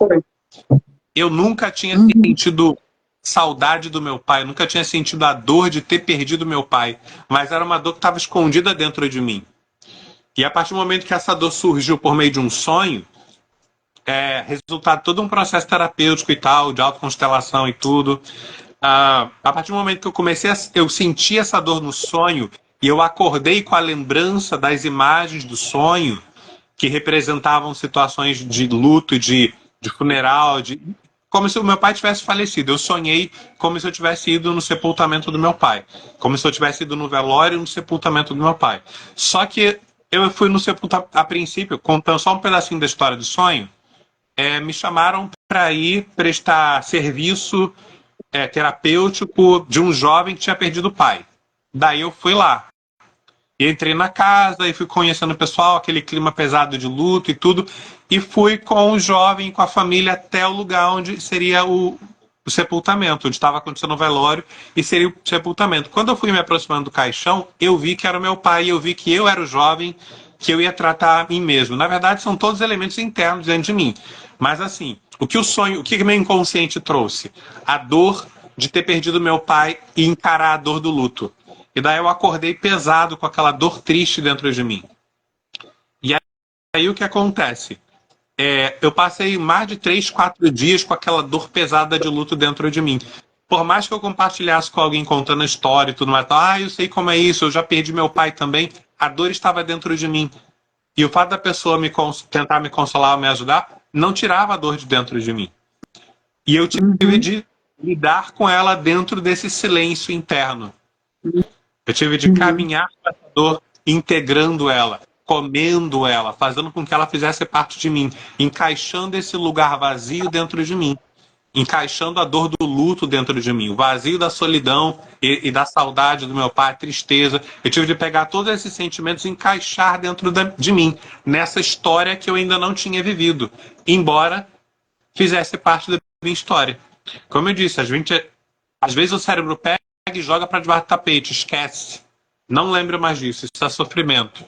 Eu nunca tinha sentido saudade do meu pai, eu nunca tinha sentido a dor de ter perdido meu pai, mas era uma dor que estava escondida dentro de mim. E a partir do momento que essa dor surgiu por meio de um sonho, resultado de todo um processo terapêutico e tal, de autoconstelação e tudo, a partir do momento que eu senti essa dor no sonho e eu acordei com a lembrança das imagens do sonho que representavam situações de luto, de funeral, como se o meu pai tivesse falecido. Eu sonhei como se eu tivesse ido no sepultamento do meu pai, como se eu tivesse ido no velório e no sepultamento do meu pai. Só que eu fui no sepultamento, a princípio, contando só um pedacinho da história do sonho, me chamaram para ir prestar serviço terapêutico de um jovem que tinha perdido o pai. Daí eu fui lá. E entrei na casa e fui conhecendo o pessoal, aquele clima pesado de luto e tudo, e fui com o jovem, com a família, até o lugar onde seria o sepultamento, onde estava acontecendo o velório, e seria o sepultamento. Quando eu fui me aproximando do caixão, eu vi que era o meu pai, eu vi que eu era o jovem, que eu ia tratar a mim mesmo. Na verdade, são todos elementos internos dentro de mim. Mas assim, o que meu inconsciente trouxe? A dor de ter perdido meu pai e encarar a dor do luto. E daí eu acordei pesado com aquela dor triste dentro de mim. E aí o que acontece? Eu passei mais de 3, 4 dias com aquela dor pesada de luto dentro de mim. Por mais que eu compartilhasse com alguém contando a história e tudo mais, eu sei como é isso, eu já perdi meu pai também, a dor estava dentro de mim. E o fato da pessoa tentar me consolar, me ajudar, não tirava a dor de dentro de mim. E eu tive de lidar com ela dentro desse silêncio interno. Eu tive de caminhar com essa dor, integrando ela, comendo ela, fazendo com que ela fizesse parte de mim, encaixando esse lugar vazio dentro de mim, encaixando a dor do luto dentro de mim, o vazio da solidão e da saudade do meu pai, a tristeza. Eu tive de pegar todos esses sentimentos e encaixar dentro de mim, nessa história que eu ainda não tinha vivido, embora fizesse parte da minha história. Como eu disse, às vezes o cérebro pega e joga para debaixo do tapete, esquece. Não lembra mais disso, isso é sofrimento.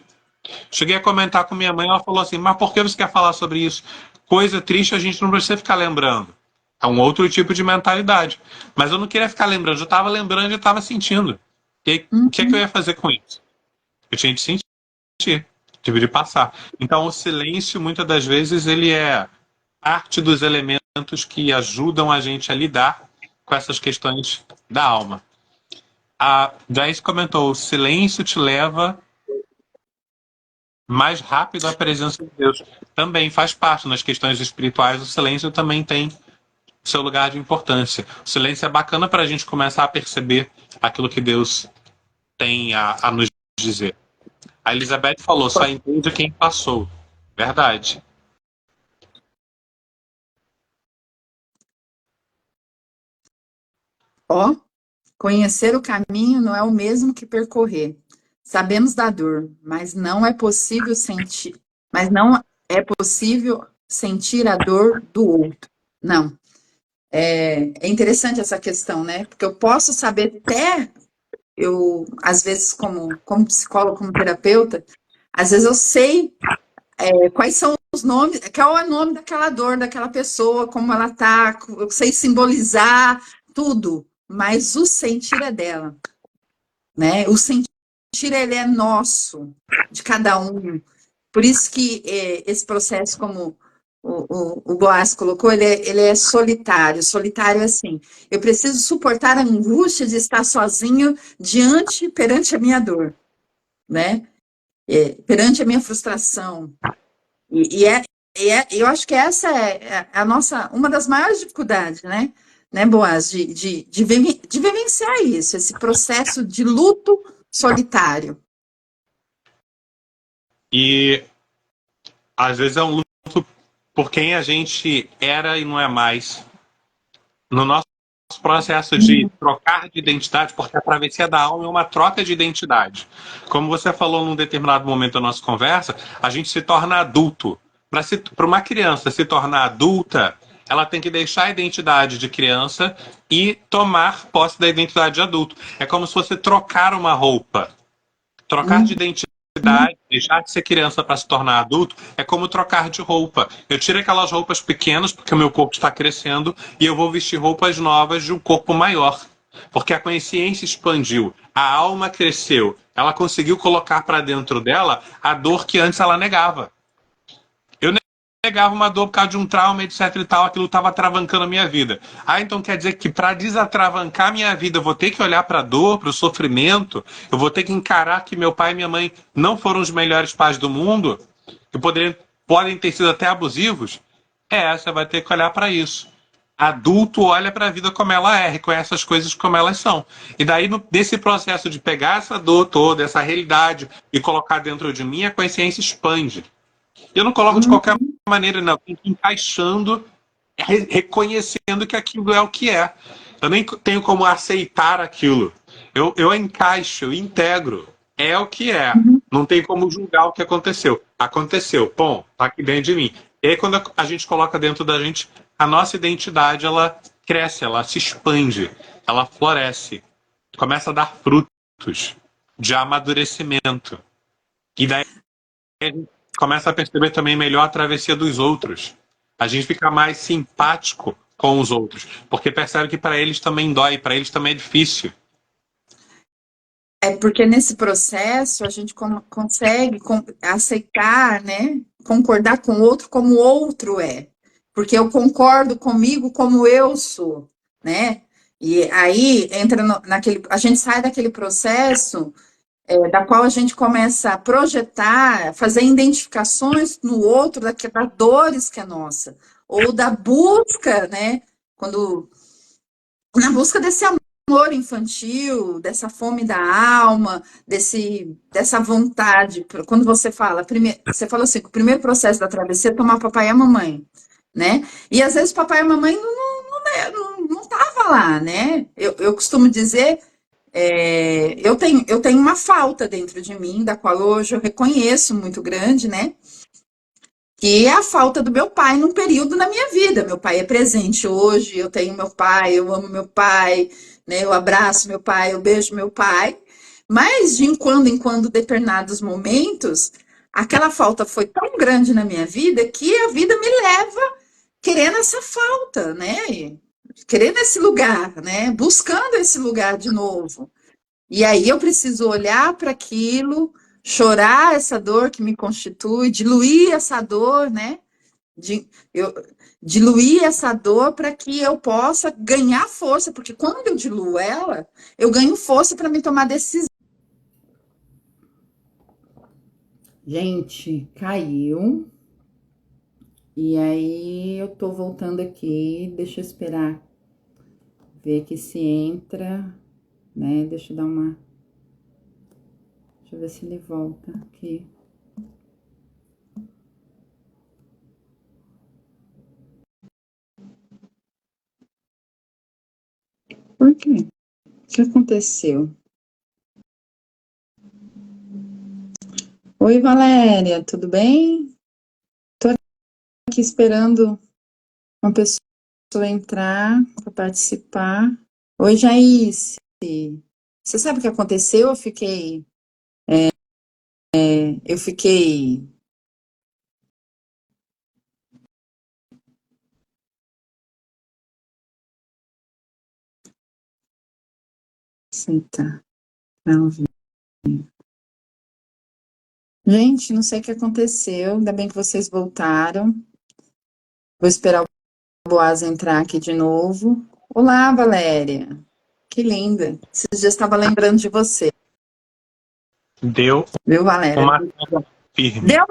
Cheguei a comentar com minha mãe, ela falou assim, mas por que você quer falar sobre isso? Coisa triste a gente não precisa ficar lembrando. É um outro tipo de mentalidade. Mas eu não queria ficar lembrando, eu estava lembrando e estava sentindo. E aí, o que é que eu ia fazer com isso? Eu tinha de sentir, tive de passar. Então o silêncio, muitas das vezes, ele é parte dos elementos que ajudam a gente a lidar com essas questões da alma. A Joyce comentou, o silêncio te leva mais rápido à presença de Deus. Também faz parte nas questões espirituais, o silêncio também tem seu lugar de importância. O silêncio é bacana para a gente começar a perceber aquilo que Deus tem a nos dizer. A Elizabeth falou, só entende quem passou. Verdade. Ó, conhecer o caminho não é o mesmo que percorrer. Sabemos da dor, mas não é possível sentir a dor do outro. Não. É interessante essa questão, né? Porque eu posso saber até, eu, às vezes, como psicólogo, como terapeuta, às vezes eu sei quais são os nomes, qual é o nome daquela dor daquela pessoa, como ela tá, eu sei simbolizar tudo, mas o sentir é dela, né? O sentir ele é nosso, de cada um. Por isso que esse processo, como o Boaz colocou, ele é solitário. Solitário é assim, eu preciso suportar a angústia de estar sozinho perante a minha dor, né? Perante a minha frustração. Eu acho que essa é a nossa, uma das maiores dificuldades, né, Boaz, de vivenciar isso, esse processo de luto solitário. E às vezes é um luto por quem a gente era e não é mais. No nosso processo de trocar de identidade, porque a travessia da alma é uma troca de identidade. Como você falou num determinado momento da nossa conversa, a gente se torna adulto. Para uma criança se tornar adulta, ela tem que deixar a identidade de criança e tomar posse da identidade de adulto. É como se fosse trocar uma roupa. Trocar de identidade, deixar de ser criança para se tornar adulto, é como trocar de roupa. Eu tiro aquelas roupas pequenas, porque o meu corpo está crescendo, e eu vou vestir roupas novas de um corpo maior. Porque a consciência expandiu, a alma cresceu, ela conseguiu colocar para dentro dela a dor que antes ela negava. Eu negava uma dor por causa de um trauma, etc e tal, aquilo estava travancando a minha vida. Ah, então quer dizer que para desatravancar a minha vida eu vou ter que olhar para a dor, para o sofrimento, eu vou ter que encarar que meu pai e minha mãe não foram os melhores pais do mundo, que podem ter sido até abusivos? Você vai ter que olhar para isso. Adulto olha para a vida como ela é, reconhece as coisas como elas são. E daí, desse processo de pegar essa dor toda, essa realidade, e colocar dentro de mim, a consciência expande. Eu não coloco de qualquer maneira, não. Tem que ir encaixando, reconhecendo que aquilo é o que é. Eu nem tenho como aceitar aquilo. Eu encaixo, eu integro. É o que é. Não tem como julgar o que aconteceu. Aconteceu, bom, tá aqui dentro de mim. E aí, quando a gente coloca dentro da gente, a nossa identidade, ela cresce, ela se expande, ela floresce. Começa a dar frutos de amadurecimento. E daí a gente começa a perceber também melhor a travessia dos outros. A gente fica mais simpático com os outros, porque percebe que para eles também dói, para eles também é difícil. É porque nesse processo a gente consegue aceitar, né? Concordar com o outro como o outro é. Porque eu concordo comigo como eu sou, né? E aí entra naquele. A gente sai daquele processo da qual a gente começa a projetar, fazer identificações no outro das dores que é nossa, ou da busca, né? Quando na busca desse amor infantil, dessa fome da alma, dessa vontade. Quando você fala, você falou assim, que o primeiro processo da travessia é tomar papai e a mamãe, né? E às vezes papai e a mamãe não tava lá, né? Eu costumo dizer, eu tenho uma falta dentro de mim, da qual hoje eu reconheço muito grande, né? Que é a falta do meu pai num período na minha vida. Meu pai é presente hoje, eu tenho meu pai, eu amo meu pai, né? Eu abraço meu pai, eu beijo meu pai. Mas de em quando, determinados momentos, aquela falta foi tão grande na minha vida que a vida me leva querendo essa falta, né? Querendo esse lugar, né? Buscando esse lugar de novo. E aí eu preciso olhar para aquilo, chorar essa dor que me constitui, diluir essa dor, né? eu diluir essa dor para que eu possa ganhar força, porque quando eu diluo ela, eu ganho força para me tomar decisão. Gente, caiu. E aí eu tô voltando aqui, deixa eu esperar ver aqui se entra, né? Deixa eu dar uma. Deixa eu ver se ele volta aqui. Por quê? O que aconteceu? Oi, Valéria, tudo bem? Tô aqui esperando uma pessoa entrar para participar. Oi, Jaís. Você sabe o que aconteceu? Eu fiquei. Senta. Não vi. Gente, não sei o que aconteceu. Ainda bem que vocês voltaram. Vou esperar o Boaz entrar aqui de novo. Olá, Valéria. Que linda. Esses dias estava lembrando de você. Deu Viu, Valéria? uma firme. Deu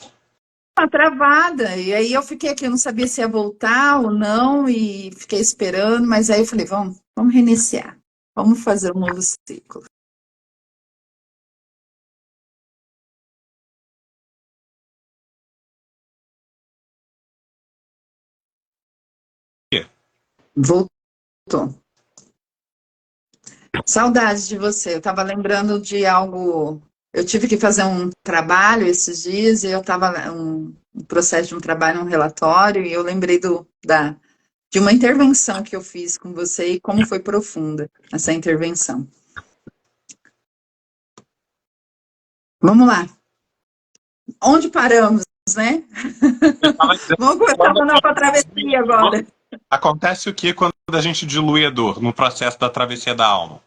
uma travada. E aí eu fiquei aqui, eu não sabia se ia voltar ou não, e fiquei esperando, mas aí eu falei, vamos reiniciar. Vamos fazer um novo ciclo. Voltou. Saudades de você. Eu estava lembrando de algo. Eu tive que fazer um trabalho esses dias e eu estava um processo de um trabalho, um relatório, e eu lembrei de uma intervenção que eu fiz com você e como foi profunda essa intervenção. Vamos lá. Onde paramos, né? Vamos começar a nova travessia agora. Acontece o que quando a gente dilui a dor no processo da travessia da alma?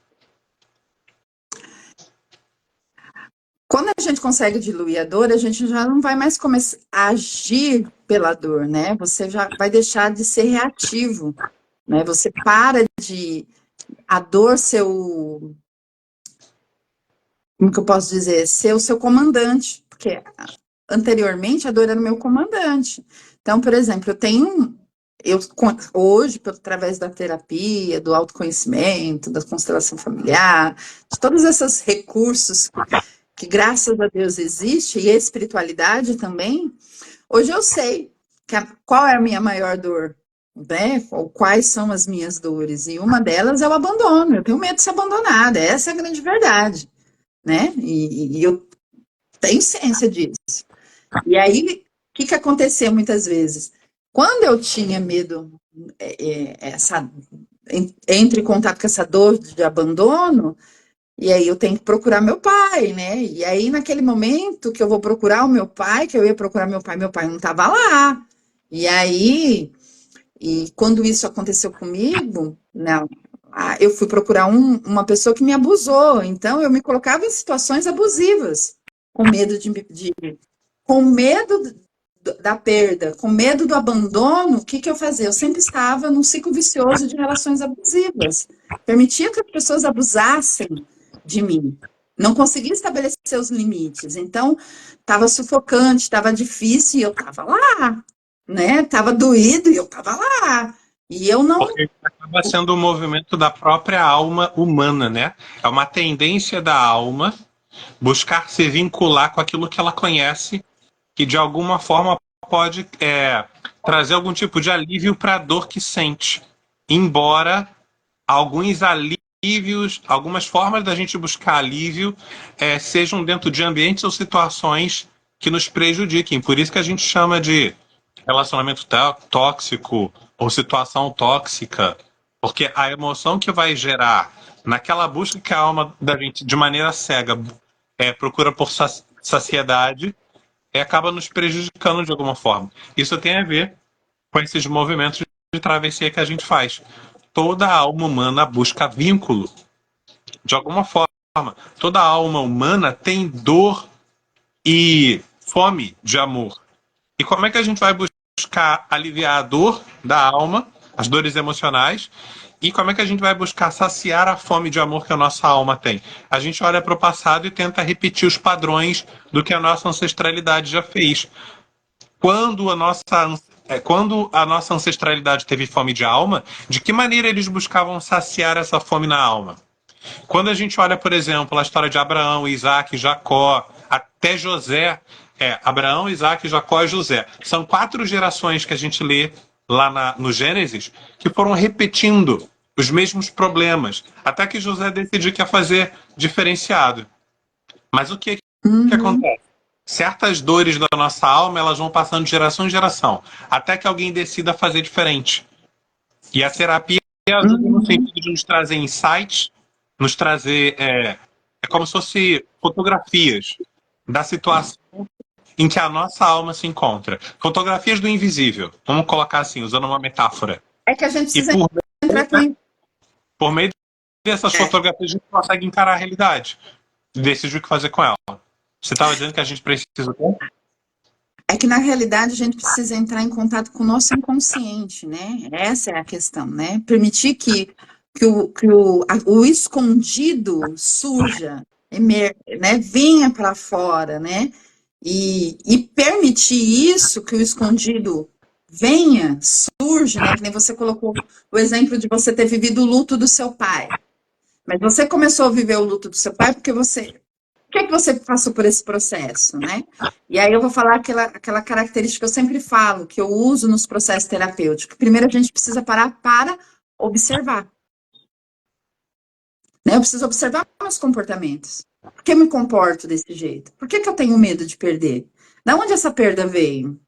Quando a gente consegue diluir a dor, a gente já não vai mais começar a agir pela dor, né? Você já vai deixar de ser reativo, né? Você para de a dor ser o, como que eu posso dizer, ser o seu comandante, porque anteriormente a dor era o meu comandante. Então, por exemplo, hoje, através da terapia, do autoconhecimento, da constelação familiar, de todos esses recursos que graças a Deus existe, e a espiritualidade também, hoje eu sei qual é a minha maior dor, né? Ou quais são as minhas dores. E uma delas é o abandono. Eu tenho medo de ser abandonada. Essa é a grande verdade, né? E eu tenho ciência disso. E aí, o que acontecia muitas vezes? Quando eu tinha medo, entre em contato com essa dor de abandono, e aí eu tenho que procurar meu pai, né? E aí, naquele momento que eu vou procurar o meu pai, que eu ia procurar meu pai não estava lá. E aí, quando isso aconteceu comigo, né, eu fui procurar uma pessoa que me abusou. Então, eu me colocava em situações abusivas, com medo com medo da perda, com medo do abandono. O que eu fazia? Eu sempre estava num ciclo vicioso de relações abusivas. Permitia que as pessoas abusassem de mim. Não conseguia estabelecer os limites. Então, estava sufocante, estava difícil e eu estava lá, né? Estava doído e eu estava lá. E eu não. Porque acaba sendo um movimento da própria alma humana, né? É uma tendência da alma buscar se vincular com aquilo que ela conhece, que de alguma forma pode trazer algum tipo de alívio para a dor que sente. Embora alguns alívios, algumas formas da gente buscar alívio sejam dentro de ambientes ou situações que nos prejudiquem. Por isso que a gente chama de relacionamento tóxico ou situação tóxica, porque a emoção que vai gerar naquela busca que a alma da gente, de maneira cega, procura por saciedade, acaba nos prejudicando de alguma forma. Isso tem a ver com esses movimentos de travessia que a gente faz. Toda alma humana busca vínculo. De alguma forma, toda alma humana tem dor e fome de amor. E como é que a gente vai buscar buscar aliviar a dor da alma, as dores emocionais, e como é que a gente vai buscar saciar a fome de amor que a nossa alma tem? A gente olha para o passado e tenta repetir os padrões do que a nossa ancestralidade já fez. Quando a nossa ancestralidade teve fome de alma, de que maneira eles buscavam saciar essa fome na alma? Quando a gente olha, por exemplo, a história de Abraão, Isaac, Jacó, até José, Abraão, Isaac, Jacó e José. São 4 gerações que a gente lê lá no Gênesis que foram repetindo os mesmos problemas, até que José decidiu que ia fazer diferenciado. Mas o que acontece? Certas dores da nossa alma, elas vão passando de geração em geração, até que alguém decida fazer diferente. E a terapia ajuda no sentido de nos trazer insights, nos trazer... É como se fosse fotografias da situação em que a nossa alma se encontra. Fotografias do invisível. Vamos colocar assim, usando uma metáfora. É que a gente precisa entrar por meio dessas fotografias, a gente consegue encarar a realidade. Decidir o que fazer com ela. Você estava dizendo que a gente precisa... É que, na realidade, a gente precisa entrar em contato com o nosso inconsciente, né? Essa é a questão, né? Permitir que o escondido surja, né? Venha para fora, né? E permitir isso, que o escondido venha, surja, né? Que nem você colocou o exemplo de você ter vivido o luto do seu pai. Mas você começou a viver o luto do seu pai porque você... Por que você passou por esse processo, né? E aí eu vou falar aquela característica que eu sempre falo, que eu uso nos processos terapêuticos. Primeiro a gente precisa parar para observar. Né? Eu preciso observar meus comportamentos. Por que eu me comporto desse jeito? Por que eu tenho medo de perder? Da onde essa perda veio?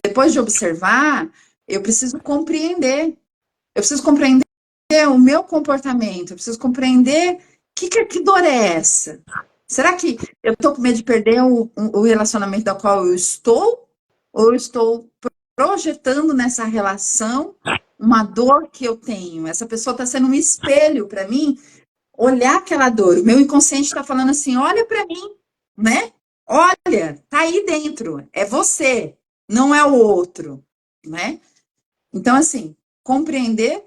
Depois de observar, eu preciso compreender. Eu preciso compreender o meu comportamento. Eu preciso compreender que dor é essa? Será que eu estou com medo de perder o relacionamento da qual eu estou? Ou eu estou projetando nessa relação uma dor que eu tenho? Essa pessoa está sendo um espelho para mim olhar aquela dor. O meu inconsciente está falando assim, olha para mim, né? Olha, tá aí dentro. É você, não é o outro, né? Então, assim, compreender,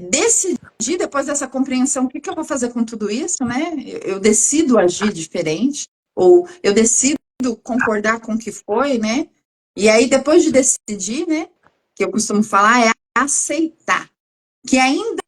decidir depois dessa compreensão o que eu vou fazer com tudo isso, né? Eu decido agir diferente, ou eu decido concordar com o que foi, né? E aí, depois de decidir, né? Que eu costumo falar, é aceitar. Que ainda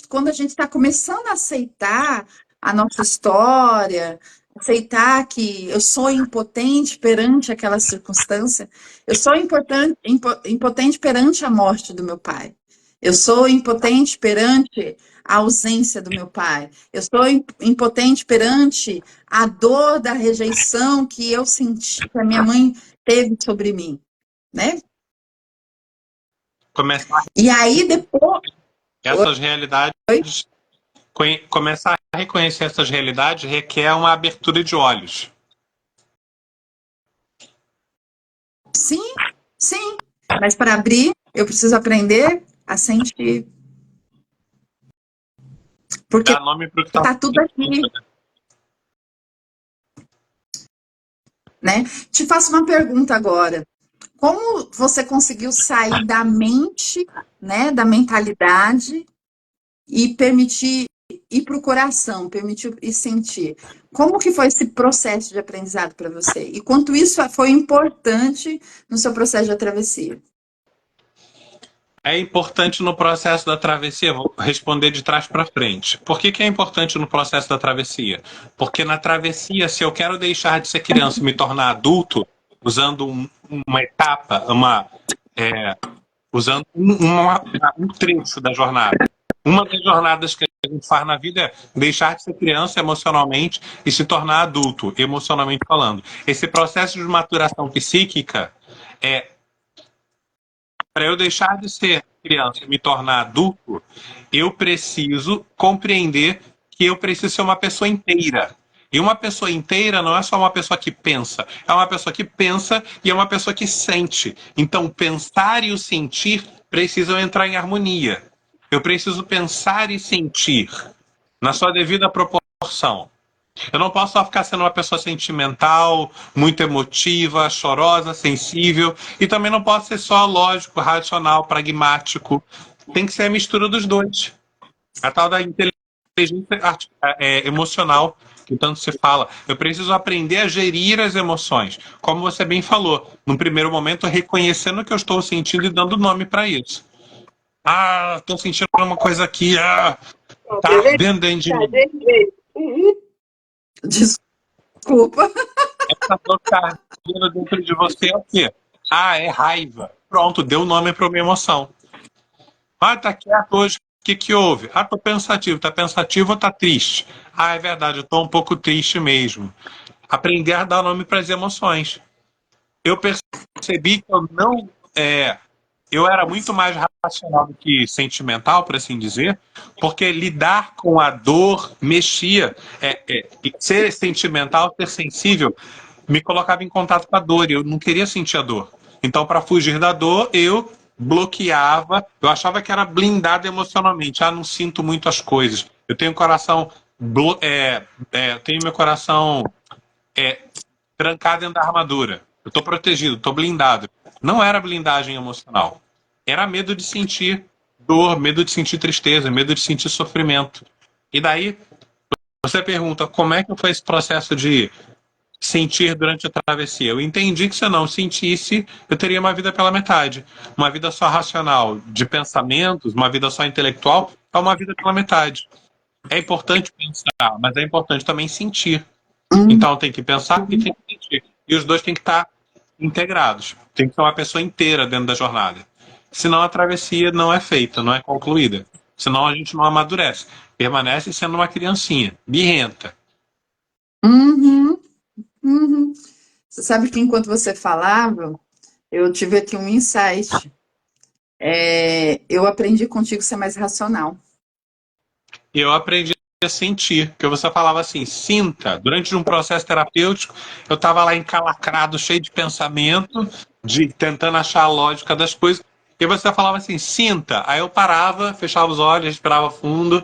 quando a gente está começando a aceitar a nossa história, aceitar que eu sou impotente perante aquela circunstância, eu sou impotente perante a morte do meu pai. Eu sou impotente perante a ausência do meu pai. Eu sou impotente perante a dor da rejeição que eu senti, que a minha mãe teve sobre mim, né? E aí depois... Essas realidades... Começar a reconhecer essas realidades requer uma abertura de olhos. Sim, sim. Mas para abrir, eu preciso aprender a sentir. Porque dá nome pro que tá tudo aqui. Né? Te faço uma pergunta agora. Como você conseguiu sair da mente, né, da mentalidade e permitir ir para o coração, permitir ir sentir? Como que foi esse processo de aprendizado para você? E quanto isso foi importante no seu processo de travessia? É importante no processo da travessia, vou responder de trás para frente. Por que é importante no processo da travessia? Porque na travessia, se eu quero deixar de ser criança e me tornar adulto, usando uma etapa, usando um trecho da jornada. Uma das jornadas que a gente faz na vida é deixar de ser criança emocionalmente e se tornar adulto, emocionalmente falando. Esse processo de maturação psíquica para eu deixar de ser criança e me tornar adulto, eu preciso compreender que eu preciso ser uma pessoa inteira. E uma pessoa inteira não é só uma pessoa que pensa, é uma pessoa que pensa e é uma pessoa que sente. Então, o pensar e o sentir precisam entrar em harmonia. Eu preciso pensar e sentir na sua devida proporção. Eu não posso só ficar sendo uma pessoa sentimental, muito emotiva, chorosa, sensível, e também não posso ser só lógico, racional, pragmático. Tem que ser a mistura dos dois. A tal da inteligência emocional, que tanto se fala. Eu preciso aprender a gerir as emoções. Como você bem falou, num primeiro momento, reconhecendo o que eu estou sentindo e dando nome para isso. Ah, estou sentindo uma coisa aqui, tá ardendo dentro de mim. Desculpa. Essa dor que tá ardendo dentro de você é o quê? Ah, é raiva. Pronto, deu nome para minha emoção. Ah, tá quieto hoje. O que que houve? Ah, tô pensativo. Tá pensativo ou tá triste? Ah, é verdade, eu tô um pouco triste mesmo. Aprender a dar nome para as emoções. Eu percebi que eu não. Eu era muito mais racional do que sentimental, por assim dizer, porque lidar com a dor mexia. Ser sentimental, ser sensível, me colocava em contato com a dor e eu não queria sentir a dor. Então, para fugir da dor, eu bloqueava, eu achava que era blindado emocionalmente. Ah, não sinto muito as coisas. Eu tenho coração. Tenho meu coração trancado dentro da armadura. Eu estou protegido, estou blindado. Não era blindagem emocional. Era medo de sentir dor, medo de sentir tristeza, medo de sentir sofrimento. E daí você pergunta como é que foi esse processo de sentir durante a travessia? Eu entendi que se eu não sentisse, eu teria uma vida pela metade. Uma vida só racional, de pensamentos, uma vida só intelectual, é uma vida pela metade. É importante pensar, mas é importante também sentir. Então tem que pensar e tem que sentir. E os dois têm que estar integrados. Tem que ser uma pessoa inteira dentro da jornada. Senão a travessia não é feita, não é concluída. Senão a gente não amadurece. Permanece sendo uma criancinha, birrenta. Uhum, uhum. Você sabe que enquanto você falava, eu tive aqui um insight. Eu aprendi contigo a ser mais racional. E eu aprendi a sentir, porque você falava assim, sinta. Durante um processo terapêutico, eu estava lá encalacrado, cheio de pensamento, tentando achar a lógica das coisas. E você falava assim, sinta. Aí eu parava, fechava os olhos, respirava fundo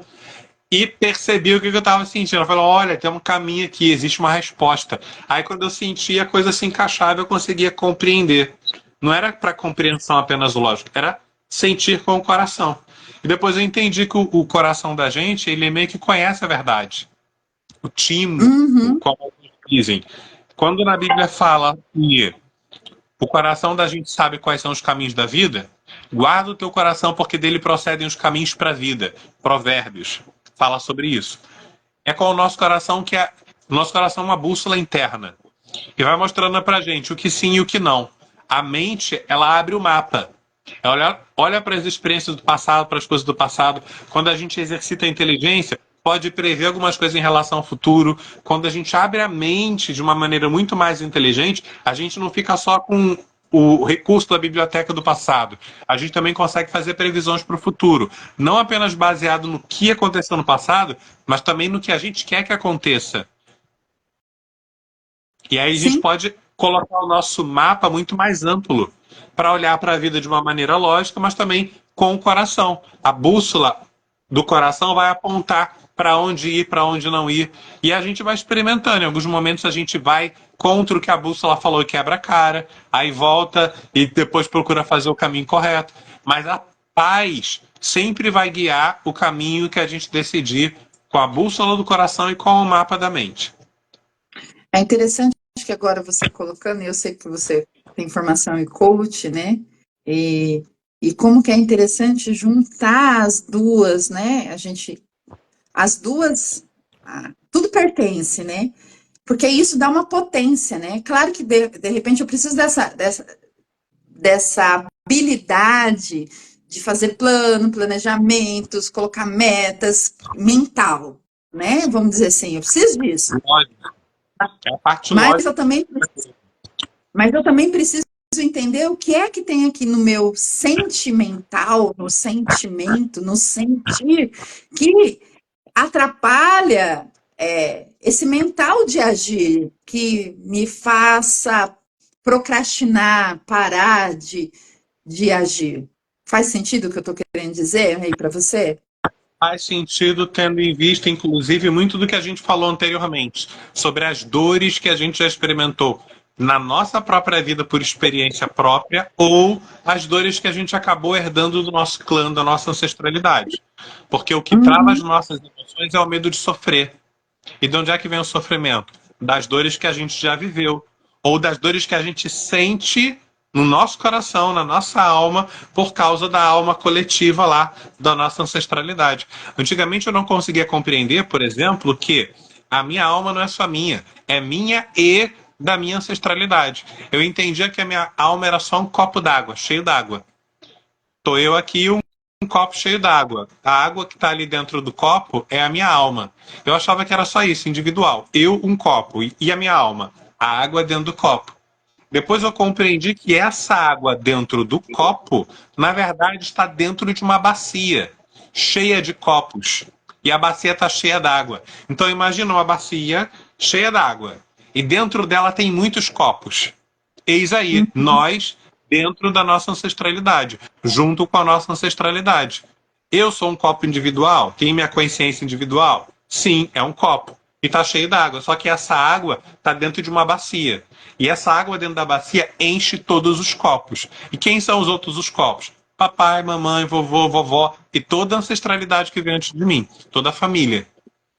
e percebi o que eu estava sentindo. Eu falei, olha, tem um caminho aqui, existe uma resposta. Aí quando eu sentia a coisa se encaixava, eu conseguia compreender. Não era para compreensão apenas lógica, era sentir com o coração. E depois eu entendi que o coração da gente, ele meio que conhece a verdade. O timo, Uhum. como alguns dizem. Quando na Bíblia fala que o coração da gente sabe quais são os caminhos da vida, guarda o teu coração porque dele procedem os caminhos para a vida. Provérbios fala sobre isso. É com o nosso coração o nosso coração é uma bússola interna e vai mostrando pra gente o que sim e o que não. A mente, ela abre o mapa. Olha para as experiências do passado, para as coisas do passado. Quando a gente exercita a inteligência, pode prever algumas coisas em relação ao futuro. Quando a gente abre a mente de uma maneira muito mais inteligente, a gente não fica só com o recurso da biblioteca do passado. A gente também consegue fazer previsões para o futuro. Não apenas baseado no que aconteceu no passado, mas também no que a gente quer que aconteça. E aí a gente Sim. pode colocar o nosso mapa muito mais amplo para olhar para a vida de uma maneira lógica, mas também com o coração. A bússola do coração vai apontar para onde ir, para onde não ir. E a gente vai experimentando. Em alguns momentos a gente vai contra o que a bússola falou e quebra a cara, aí volta e depois procura fazer o caminho correto. Mas a paz sempre vai guiar o caminho que a gente decidir com a bússola do coração e com o mapa da mente. É interessante que agora você colocando, e eu sei que você tem formação em coach, né? E como que é interessante juntar as duas, né? As duas, tudo pertence, né? Porque isso dá uma potência, né? Claro que de repente eu preciso dessa habilidade de fazer planejamentos, colocar metas mental, né? Vamos dizer assim, eu preciso disso. Lógico. É a parte Mas lógica. eu também preciso entender o que é que tem aqui no meu sentimental, no sentimento, no sentir, que atrapalha esse mental de agir, que me faça procrastinar, parar de agir. Faz sentido o que eu estou querendo dizer aí para você? Faz sentido tendo em vista, inclusive, muito do que a gente falou anteriormente, sobre as dores que a gente já experimentou na nossa própria vida por experiência própria ou as dores que a gente acabou herdando do nosso clã, da nossa ancestralidade. Porque o que trava as nossas emoções é o medo de sofrer. E de onde é que vem o sofrimento? Das dores que a gente já viveu. Ou das dores que a gente sente no nosso coração, na nossa alma, por causa da alma coletiva lá, da nossa ancestralidade. Antigamente eu não conseguia compreender, por exemplo, que a minha alma não é só minha, é minha e da minha ancestralidade. Eu entendia que a minha alma era só um copo d'água, cheio d'água. Estou eu aqui, um copo cheio d'água. A água que está ali dentro do copo é a minha alma. Eu achava que era só isso, individual. Eu, um copo, e a minha alma? A água dentro do copo. Depois eu compreendi que essa água dentro do copo, na verdade, está dentro de uma bacia, cheia de copos. E a bacia está cheia d'água. Então imagina uma bacia cheia d'água. E dentro dela tem muitos copos. Eis aí, nós dentro da nossa ancestralidade, junto com a nossa ancestralidade. Eu sou um copo individual? Tenho minha consciência individual? Sim, é um copo. E está cheio d'água. Só que essa água está dentro de uma bacia. E essa água dentro da bacia enche todos os copos. E quem são os outros os copos? Papai, mamãe, vovô, vovó e toda a ancestralidade que vem antes de mim. Toda a família.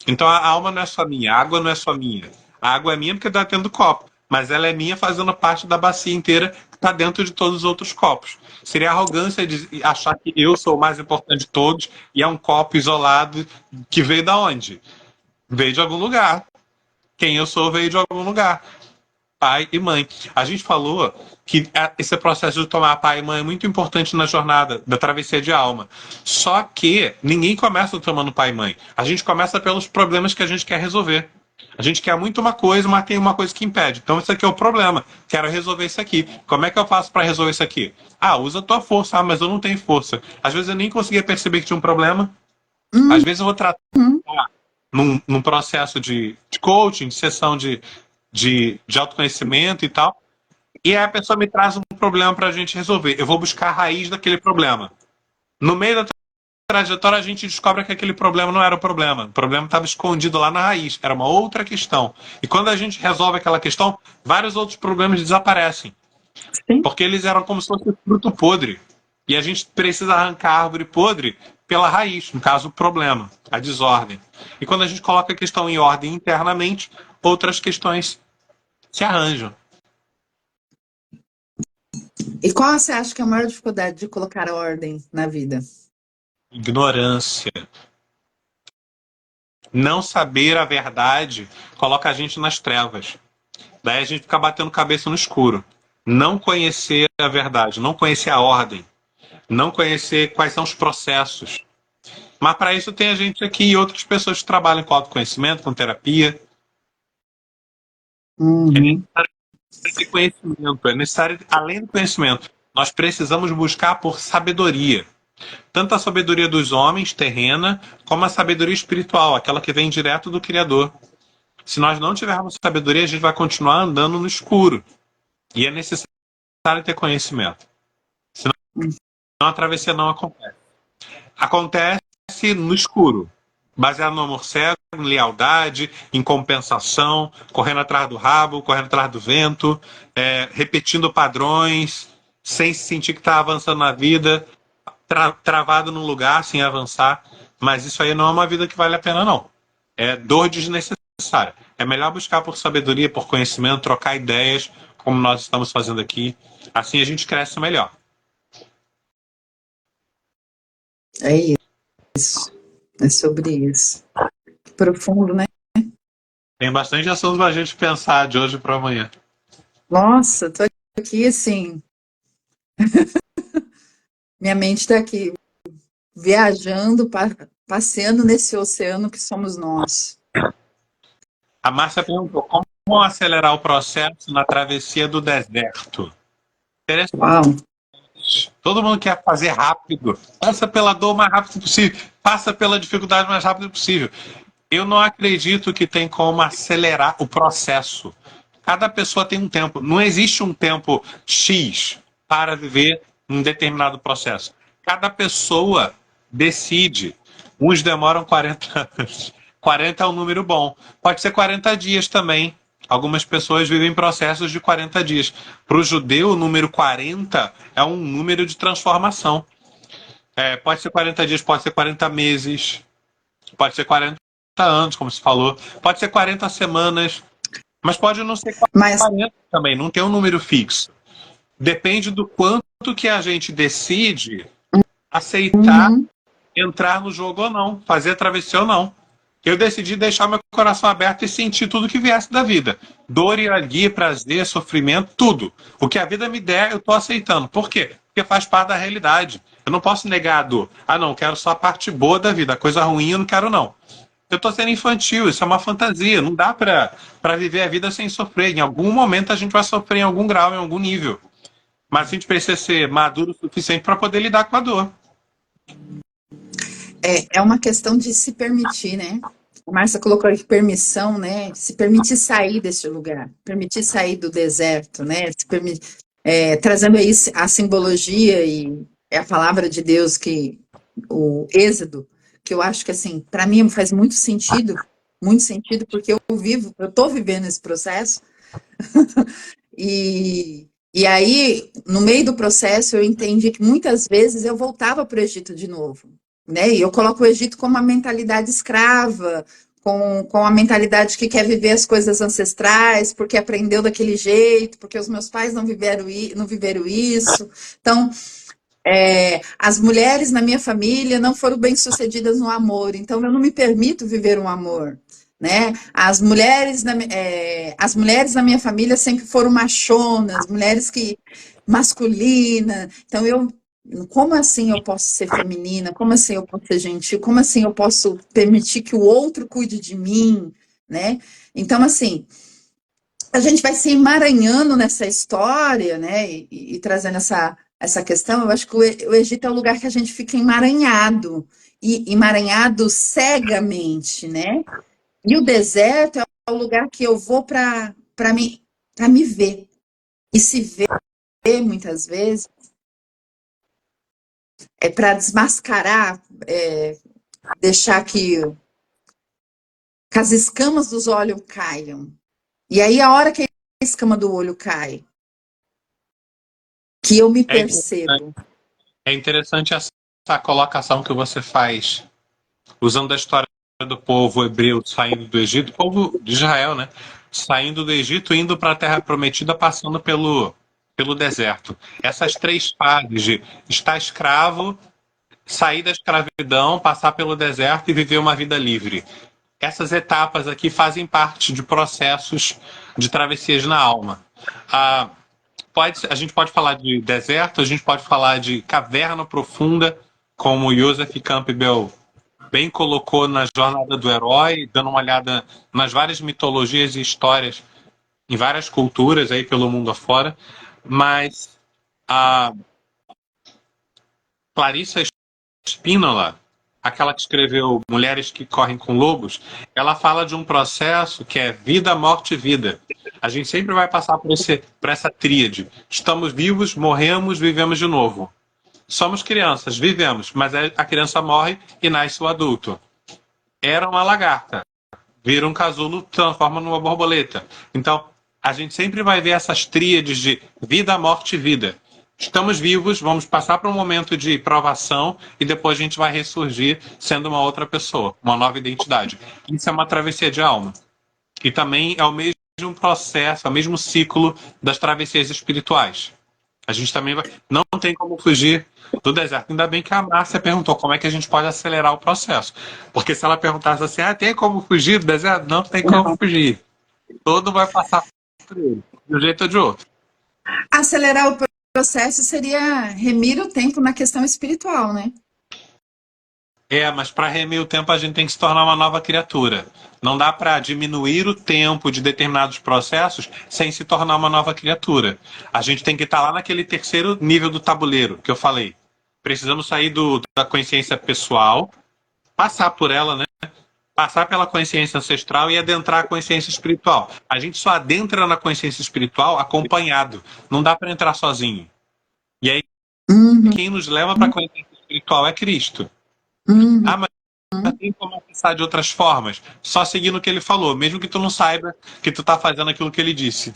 Então a alma não é só minha, a água não é só minha. A água é minha porque está dentro do copo. Mas ela é minha fazendo parte da bacia inteira que está dentro de todos os outros copos. Seria arrogância de achar que eu sou o mais importante de todos e é um copo isolado que veio da onde? Veio de algum lugar. Quem eu sou veio de algum lugar. Pai e mãe. A gente falou que esse processo de tomar pai e mãe é muito importante na jornada da travessia de alma. Só que ninguém começa tomando pai e mãe. A gente começa pelos problemas que a gente quer resolver. A gente quer muito uma coisa, mas tem uma coisa que impede. Então, isso aqui é o problema. Quero resolver isso aqui. Como é que eu faço para resolver isso aqui? Ah, usa a tua força. Ah, mas eu não tenho força. Às vezes eu nem conseguia perceber que tinha um problema. Às vezes eu vou tratar num processo de coaching, de sessão de autoconhecimento e tal. E aí a pessoa me traz um problema para a gente resolver. Eu vou buscar a raiz daquele problema. No meio da trajetória, a gente descobre que aquele problema não era o problema. O problema estava escondido lá na raiz. Era uma outra questão. E quando a gente resolve aquela questão, vários outros problemas desaparecem. Sim. Porque eles eram como se fosse fruto podre. E a gente precisa arrancar a árvore podre pela raiz, no caso, o problema, a desordem. E quando a gente coloca a questão em ordem internamente, outras questões se arranjam. E qual você acha que é a maior dificuldade de colocar ordem na vida? Ignorância. Não saber a verdade coloca a gente nas trevas. Daí a gente fica batendo cabeça no escuro. Não conhecer a verdade, não conhecer a ordem, não conhecer quais são os processos. Mas para isso tem a gente aqui e outras pessoas que trabalham com autoconhecimento, com terapia. É necessário ter conhecimento, é necessário, além do conhecimento, nós precisamos buscar por sabedoria. Tanto a sabedoria dos homens, terrena, como a sabedoria espiritual, aquela que vem direto do Criador. Se nós não tivermos sabedoria, a gente vai continuar andando no escuro. E é necessário ter conhecimento. Senão a travessia não acontece. Acontece no escuro, baseado no amor cego, em lealdade, em compensação, correndo atrás do rabo, correndo atrás do vento, repetindo padrões, sem se sentir que está avançando na vida, travado num lugar sem avançar. Mas isso aí não é uma vida que vale a pena, não. É dor desnecessária. É melhor buscar por sabedoria, por conhecimento, trocar ideias, como nós estamos fazendo aqui. Assim a gente cresce melhor. É isso. É sobre isso. Profundo, né? Tem bastante assunto para a gente pensar de hoje para amanhã. Nossa, tô aqui assim. Minha mente está aqui viajando, passeando nesse oceano que somos nós. A Márcia perguntou como acelerar o processo na travessia do deserto. Interessante. Uau. Todo mundo quer fazer rápido. Passa pela dor o mais rápido possível. Passa pela dificuldade o mais rápido possível. Eu não acredito que tem como acelerar o processo. Cada pessoa tem um tempo. Não existe um tempo X para viver um determinado processo. Cada pessoa decide Uns demoram 40 anos. 40 é um número bom. Pode ser 40 dias também. Algumas pessoas vivem processos de 40 dias. Para o judeu, o número 40 é um número de transformação. Pode ser 40 dias, pode ser 40 meses, pode ser 40 anos, como se falou. Pode ser 40 semanas, mas pode não ser Mas 40 também, não tem um número fixo. Depende do quanto que a gente decide aceitar uhum, entrar no jogo ou não, fazer a travessia ou não. Eu decidi deixar meu coração aberto e sentir tudo que viesse da vida. Dor e alegria, prazer, sofrimento, tudo. O que a vida me der, eu estou aceitando. Por quê? Porque faz parte da realidade. Eu não posso negar a dor. Ah, não, quero só a parte boa da vida. A coisa ruim eu não quero, não. Eu estou sendo infantil, isso é uma fantasia. Não dá para viver a vida sem sofrer. Em algum momento a gente vai sofrer em algum grau, em algum nível. Mas a gente precisa ser maduro o suficiente para poder lidar com a dor. é uma questão de se permitir, né? A Márcia colocou aqui permissão, né? Se permitir sair desse lugar, permitir sair do deserto, né? Trazendo aí a simbologia e a palavra de Deus, que o Êxodo, que eu acho que assim, para mim faz muito sentido, porque eu estou vivendo esse processo. E aí, no meio do processo, eu entendi que muitas vezes eu voltava para o Egito de novo, né? E eu coloco o Egito como uma mentalidade escrava, com a mentalidade que quer viver as coisas ancestrais, porque aprendeu daquele jeito, porque os meus pais não viveram isso. Então, as mulheres na minha família não foram bem-sucedidas no amor, então eu não me permito viver um amor, né? As mulheres na minha família sempre foram machonas, masculina. Então como assim eu posso ser feminina? Como assim eu posso ser gentil? Como assim eu posso permitir que o outro cuide de mim, né? Então assim, a gente vai se emaranhando nessa história, né? E trazendo essa questão. Eu acho que o Egito é o lugar que a gente fica emaranhado, e emaranhado cegamente, né? E o deserto é o lugar que eu vou para me ver. E se ver muitas vezes é para desmascarar, deixar que as escamas dos olhos caiam. E aí, a hora que a escama do olho cai, que eu me É interessante, percebo. é interessante essa colocação que você faz, usando a história do povo hebreu saindo do Egito, povo de Israel, né? Saindo do Egito, indo para a Terra Prometida, passando pelo deserto. Essas três fases de estar escravo, sair da escravidão, passar pelo deserto e viver uma vida livre. Essas etapas aqui fazem parte de processos de travessias na alma. A, a gente pode falar de deserto, a gente pode falar de caverna profunda, como Joseph Campbell bem colocou na Jornada do Herói, dando uma olhada nas várias mitologias e histórias em várias culturas aí pelo mundo afora. Mas a Clarissa Spínola, aquela que escreveu Mulheres que Correm com Lobos, ela fala de um processo que é vida, morte e vida. A gente sempre vai passar por essa tríade. Estamos vivos, morremos, vivemos de novo. Somos crianças, vivemos, mas a criança morre e nasce o adulto. Era uma lagarta, vira um casulo, transforma numa borboleta. Então, a gente sempre vai ver essas tríades de vida, morte e vida. Estamos vivos, vamos passar por um momento de provação e depois a gente vai ressurgir sendo uma outra pessoa, uma nova identidade. Isso é uma travessia de alma. E também é o mesmo processo, é o mesmo ciclo das travessias espirituais. A gente também não tem como fugir do deserto. Ainda bem que a Márcia perguntou como é que a gente pode acelerar o processo. Porque se ela perguntasse assim, tem como fugir do deserto? Não tem como fugir. Todo vai passar por ele, de um jeito ou de outro. Acelerar o processo seria remir o tempo na questão espiritual, né? Mas para remir o tempo a gente tem que se tornar uma nova criatura. Não dá para diminuir o tempo de determinados processos sem se tornar uma nova criatura. A gente tem que estar lá naquele terceiro nível do tabuleiro que eu falei. Precisamos sair da consciência pessoal, passar por ela, né? Passar pela consciência ancestral e adentrar a consciência espiritual. A gente só adentra na consciência espiritual acompanhado. Não dá para entrar sozinho. E aí, quem nos leva para a consciência espiritual é Cristo. Uhum. Ah, tem como acessar de outras formas, só seguindo o que ele falou, mesmo que tu não saiba que tu tá fazendo aquilo que ele disse.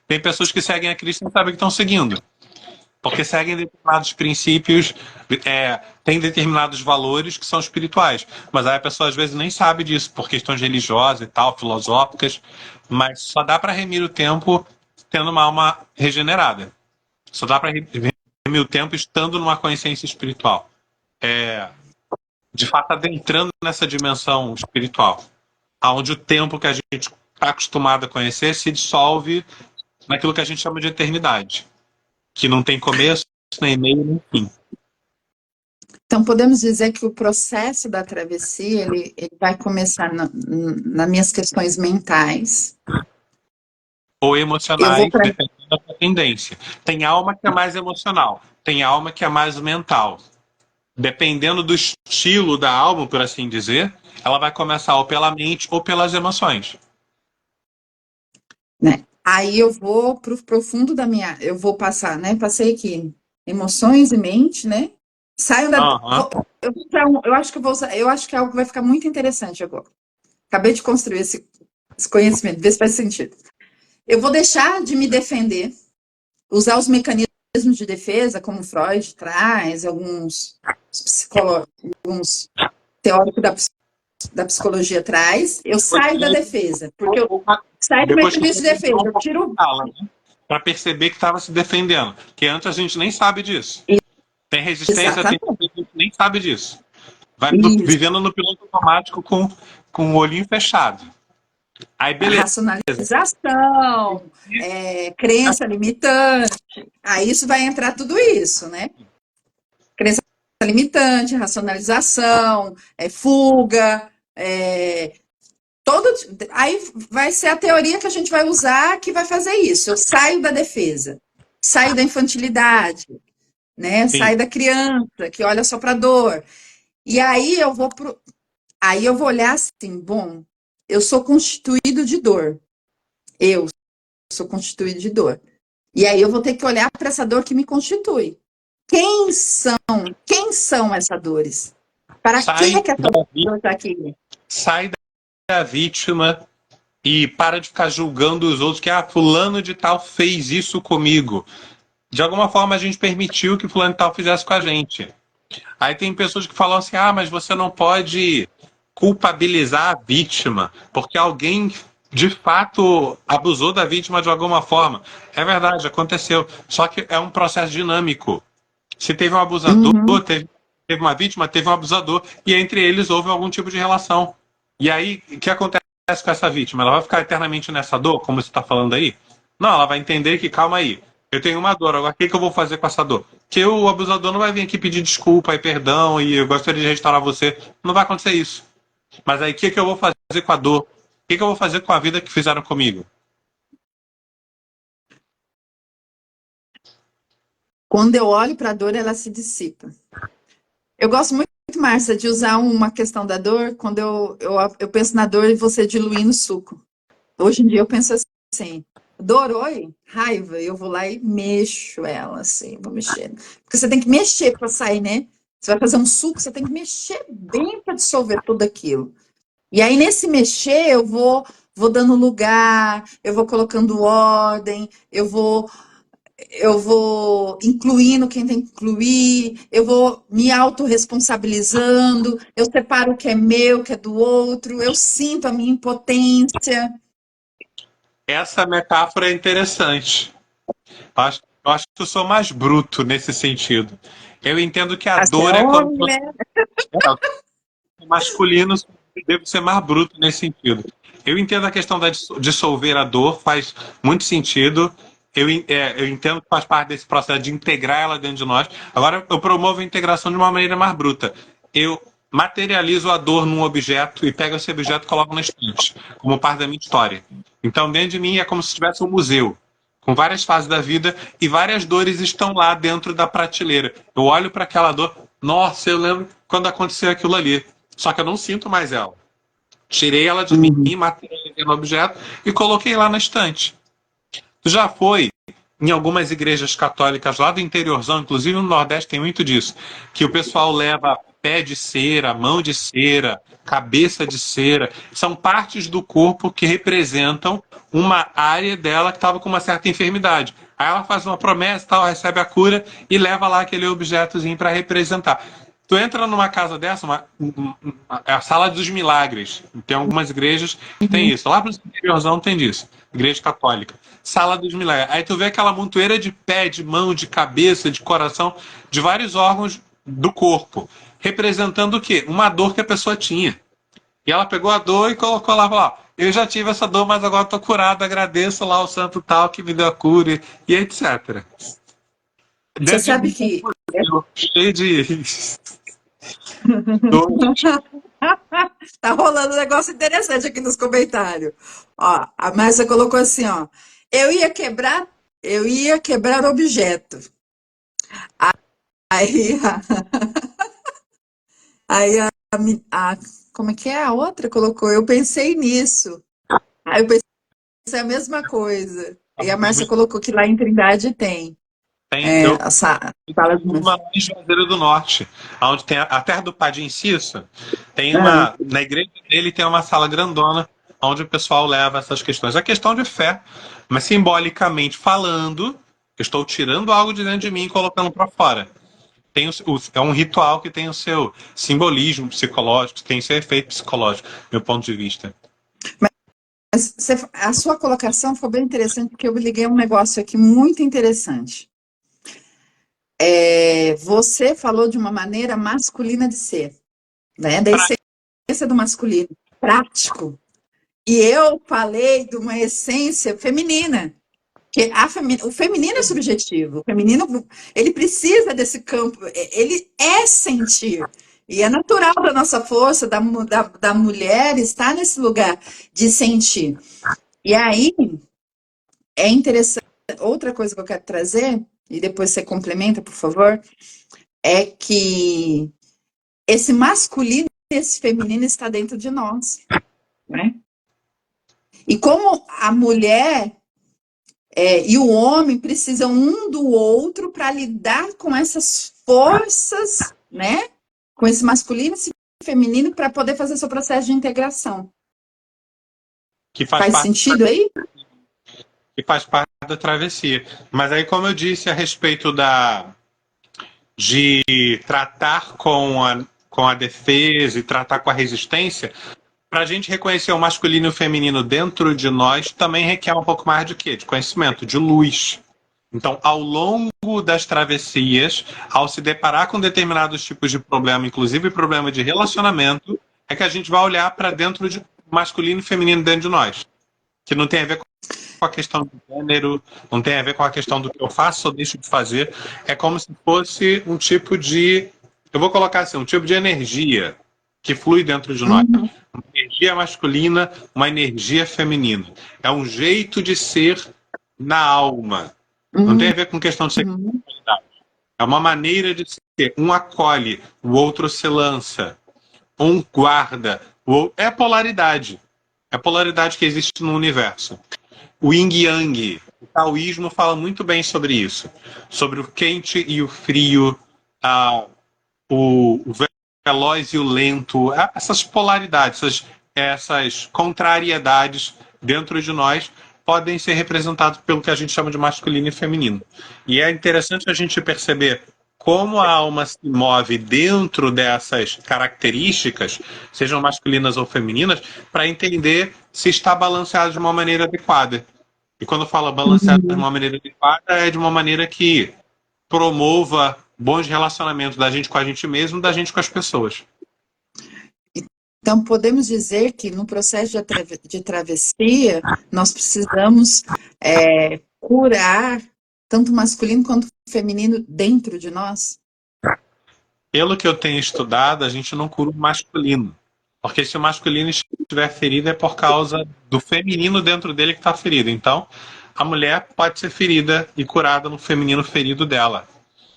Tem pessoas que seguem a Cristo e não sabem que estão seguindo, porque seguem determinados princípios, tem determinados valores que são espirituais, mas aí a pessoa às vezes nem sabe disso, por questões religiosas e tal, filosóficas, mas só dá para remir o tempo tendo uma alma regenerada. Só dá para remir o tempo estando numa consciência espiritual. De fato, adentrando nessa dimensão espiritual, onde o tempo que a gente está acostumado a conhecer se dissolve naquilo que a gente chama de eternidade, que não tem começo, nem meio, nem fim. Então, podemos dizer que o processo da travessia, ele vai começar nas minhas questões mentais. Ou emocionais, dependendo da sua tendência. Tem alma que é mais emocional, tem alma que é mais mental. Dependendo do estilo da alma, por assim dizer, ela vai começar ou pela mente ou pelas emoções. Né? Aí eu vou para o profundo da minha... Eu vou passar, né? Passei aqui emoções e mente, né? Saio da... Eu acho que eu vou usar... Eu acho que é algo que vai ficar muito interessante agora. Acabei de construir esse conhecimento, ver se faz sentido. Eu vou deixar de me defender, usar os mecanismos de defesa, como Freud traz, alguns teóricos da psicologia traz. Eu saio da defesa, porque eu saio do mecanismo de defesa, eu tiro... Para perceber que estava se defendendo, que antes a gente nem sabe disso. Tem resistência, tem gente que nem sabe disso. Vai vivendo no piloto automático com o olhinho fechado. Aí, beleza. Racionalização, crença limitante. Aí isso vai entrar tudo isso, né? Crença limitante, racionalização, fuga, aí vai ser a teoria que a gente vai usar que vai fazer isso. Eu saio da defesa, saio da infantilidade, né? Saio da criança que olha só para dor. E aí eu vou olhar assim, bom, eu sou constituído de dor. Eu sou constituído de dor. E aí eu vou ter que olhar para essa dor que me constitui. Quem são essas dores? Para que essa dor está aqui? Sai da vítima e para de ficar julgando os outros que fulano de tal fez isso comigo. De alguma forma a gente permitiu que fulano de tal fizesse com a gente. Aí tem pessoas que falam assim, mas você não pode culpabilizar a vítima, porque alguém de fato abusou da vítima de alguma forma. É verdade, aconteceu. Só que é um processo dinâmico. Se teve um abusador, teve uma vítima, teve um abusador, e entre eles houve algum tipo de relação. E aí, o que acontece com essa vítima? Ela vai ficar eternamente nessa dor, como você está falando aí? Não, ela vai entender que, calma aí, eu tenho uma dor, agora o que eu vou fazer com essa dor? Que o abusador não vai vir aqui pedir desculpa e perdão, e eu gostaria de restaurar você. Não vai acontecer isso. Mas aí, o que eu vou fazer com a dor? O que eu vou fazer com a vida que fizeram comigo? Quando eu olho para a dor, ela se dissipa. Eu gosto muito, Márcia, de usar uma questão da dor, quando eu penso na dor e você diluir no suco. Hoje em dia eu penso assim, dor, oi, raiva, eu vou lá e mexo ela, assim, vou mexendo. Porque você tem que mexer para sair, né? Você vai fazer um suco, você tem que mexer bem para dissolver tudo aquilo. E aí, nesse mexer, eu vou dando lugar, eu vou colocando ordem, eu vou incluindo quem tem que incluir, eu vou me autorresponsabilizando, eu separo o que é meu, o que é do outro, eu sinto a minha impotência. Essa metáfora é interessante. Eu acho que eu sou mais bruto nesse sentido. Eu entendo que a dor é como masculino, devo ser mais bruto nesse sentido. Eu entendo a questão da dissolver a dor, faz muito sentido. Eu entendo que faz parte desse processo de integrar ela dentro de nós. Agora, eu promovo a integração de uma maneira mais bruta. Eu materializo a dor num objeto e pego esse objeto e coloco na estante, como parte da minha história. Então, dentro de mim é como se tivesse um museu, com várias fases da vida e várias dores estão lá dentro da prateleira. Eu olho para aquela dor, nossa, eu lembro quando aconteceu aquilo ali. Só que eu não sinto mais ela. Tirei ela de mim, materializei no objeto e coloquei lá na estante. Tu já foi em algumas igrejas católicas lá do interiorzão, inclusive no Nordeste tem muito disso, que o pessoal leva pé de cera, mão de cera, cabeça de cera. São partes do corpo que representam uma área dela que estava com uma certa enfermidade. Aí ela faz uma promessa, tal, recebe a cura e leva lá aquele objetozinho para representar. Tu entra numa casa dessa, é a sala dos milagres. Tem algumas igrejas que tem isso. Lá pro interiorzão tem disso. Igreja católica. Sala dos milagres. Aí tu vê aquela montoeira de pé, de mão, de cabeça, de coração, de vários órgãos do corpo. Representando o quê? Uma dor que a pessoa tinha. E ela pegou a dor e colocou lá, falou, ó, eu já tive essa dor, mas agora tô curado, agradeço lá o santo tal que me deu a cura, e etc. Você sabe que... Cheio de... Tá rolando um negócio interessante aqui nos comentários. Ó, a Márcia colocou assim, ó. Eu ia quebrar objeto. Aí, aí como é que é a outra colocou? Eu pensei nisso. Aí eu pensei a mesma coisa. E a Márcia colocou que lá em Trindade tem. Tem, eu A sala de... uma em Juazeiro do Norte, onde tem a terra do Padim Cício, tem Ah, uma, na igreja dele tem uma sala grandona, onde o pessoal leva essas questões. É questão de fé, mas simbolicamente falando, eu estou tirando algo de dentro de mim e colocando para fora. Tem é um ritual que tem o seu simbolismo psicológico, tem seu efeito psicológico, meu ponto de vista. mas a sua colocação foi bem interessante, porque eu liguei um negócio aqui muito interessante. Você falou de uma maneira masculina de ser, né? Da essência do masculino, prático. E eu falei de uma essência feminina, que o feminino é subjetivo. O feminino, ele precisa desse campo, ele é sentir. E é natural da nossa força, da mulher, estar nesse lugar de sentir. E aí, é interessante, outra coisa que eu quero trazer, e depois você complementa, por favor, é que esse masculino e esse feminino está dentro de nós, né? E como a mulher e o homem precisam um do outro para lidar com essas forças, né? Com esse masculino e esse feminino para poder fazer seu processo de integração. Que faz sentido aí? Que faz parte da travessia. Mas aí, como eu disse a respeito de tratar com a defesa e tratar com a resistência, para a gente reconhecer o masculino e o feminino dentro de nós também requer um pouco mais de quê? De conhecimento, de luz. Então, ao longo das travessias, ao se deparar com determinados tipos de problema, inclusive problema de relacionamento, é que a gente vai olhar para dentro de masculino e feminino dentro de nós. Que não tem a ver com a questão do gênero, não tem a ver com a questão do que eu faço ou deixo de fazer. É como se fosse um tipo de... Eu vou colocar assim, um tipo de energia que flui dentro de nós. Uma energia masculina, uma energia feminina. É um jeito de ser na alma. Não tem a ver com questão de sexualidade. É uma maneira de ser. Um acolhe, o outro se lança. Um guarda. É a polaridade. É a polaridade que existe no universo. O yin yang, o taoísmo fala muito bem sobre isso. Sobre o quente e o frio, o veloz e o lento, essas polaridades, essas contrariedades dentro de nós podem ser representadas pelo que a gente chama de masculino e feminino. E é interessante a gente perceber como a alma se move dentro dessas características, sejam masculinas ou femininas, para entender se está balanceado de uma maneira adequada. E quando fala balanceado de uma maneira adequada, é de uma maneira que promova bons relacionamentos da gente com a gente mesmo, da gente com as pessoas. Então, podemos dizer que no processo de travessia, nós precisamos curar tanto o masculino quanto o feminino dentro de nós? Pelo que eu tenho estudado, a gente não cura o masculino. Porque se o masculino estiver ferido é por causa do feminino dentro dele que está ferido. Então, a mulher pode ser ferida e curada no feminino ferido dela.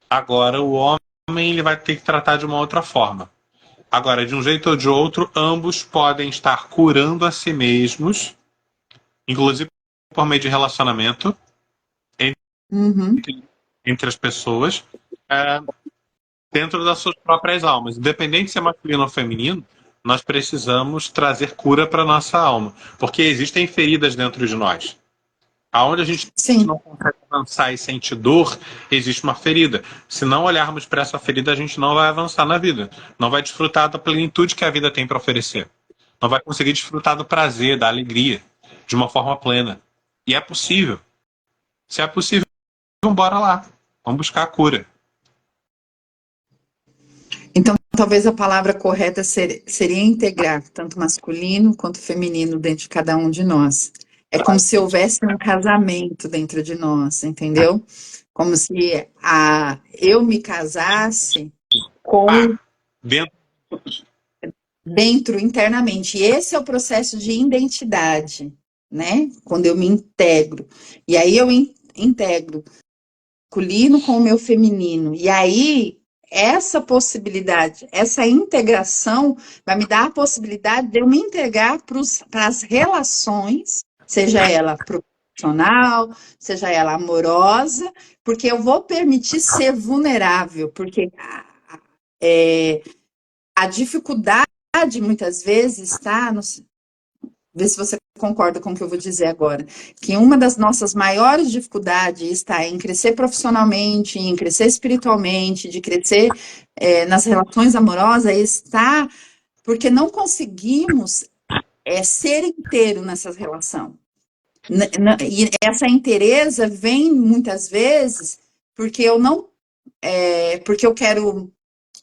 Agora, o homem ele vai ter que tratar de uma outra forma. Agora, de um jeito ou de outro, ambos podem estar curando a si mesmos, inclusive por meio de relacionamento entre as pessoas, dentro das suas próprias almas. Independente se é masculino ou feminino, nós precisamos trazer cura para nossa alma, porque existem feridas dentro de nós. Aonde a gente Sim. não consegue avançar e sentir dor, existe uma ferida. Se não olharmos para essa ferida, a gente não vai avançar na vida. Não vai desfrutar da plenitude que a vida tem para oferecer. Não vai conseguir desfrutar do prazer, da alegria, de uma forma plena. E é possível. Se é possível, bora lá. Vamos buscar a cura. Então, talvez a palavra correta seria integrar tanto masculino quanto feminino dentro de cada um de nós. É como se houvesse um casamento dentro de nós, entendeu? Como se eu me casasse com dentro internamente. E esse é o processo de identidade, né? Quando eu me integro. E aí eu integro o masculino com o meu feminino. E aí essa possibilidade, essa integração vai me dar a possibilidade de eu me integrar para as relações, seja ela profissional, seja ela amorosa, porque eu vou permitir ser vulnerável, porque a dificuldade muitas vezes está no... Vê se você concorda com o que eu vou dizer agora. Que uma das nossas maiores dificuldades está em crescer profissionalmente, em crescer espiritualmente, de crescer nas relações amorosas, está porque não conseguimos ser inteiro nessa relação. E essa inteireza vem muitas vezes porque eu não... porque eu quero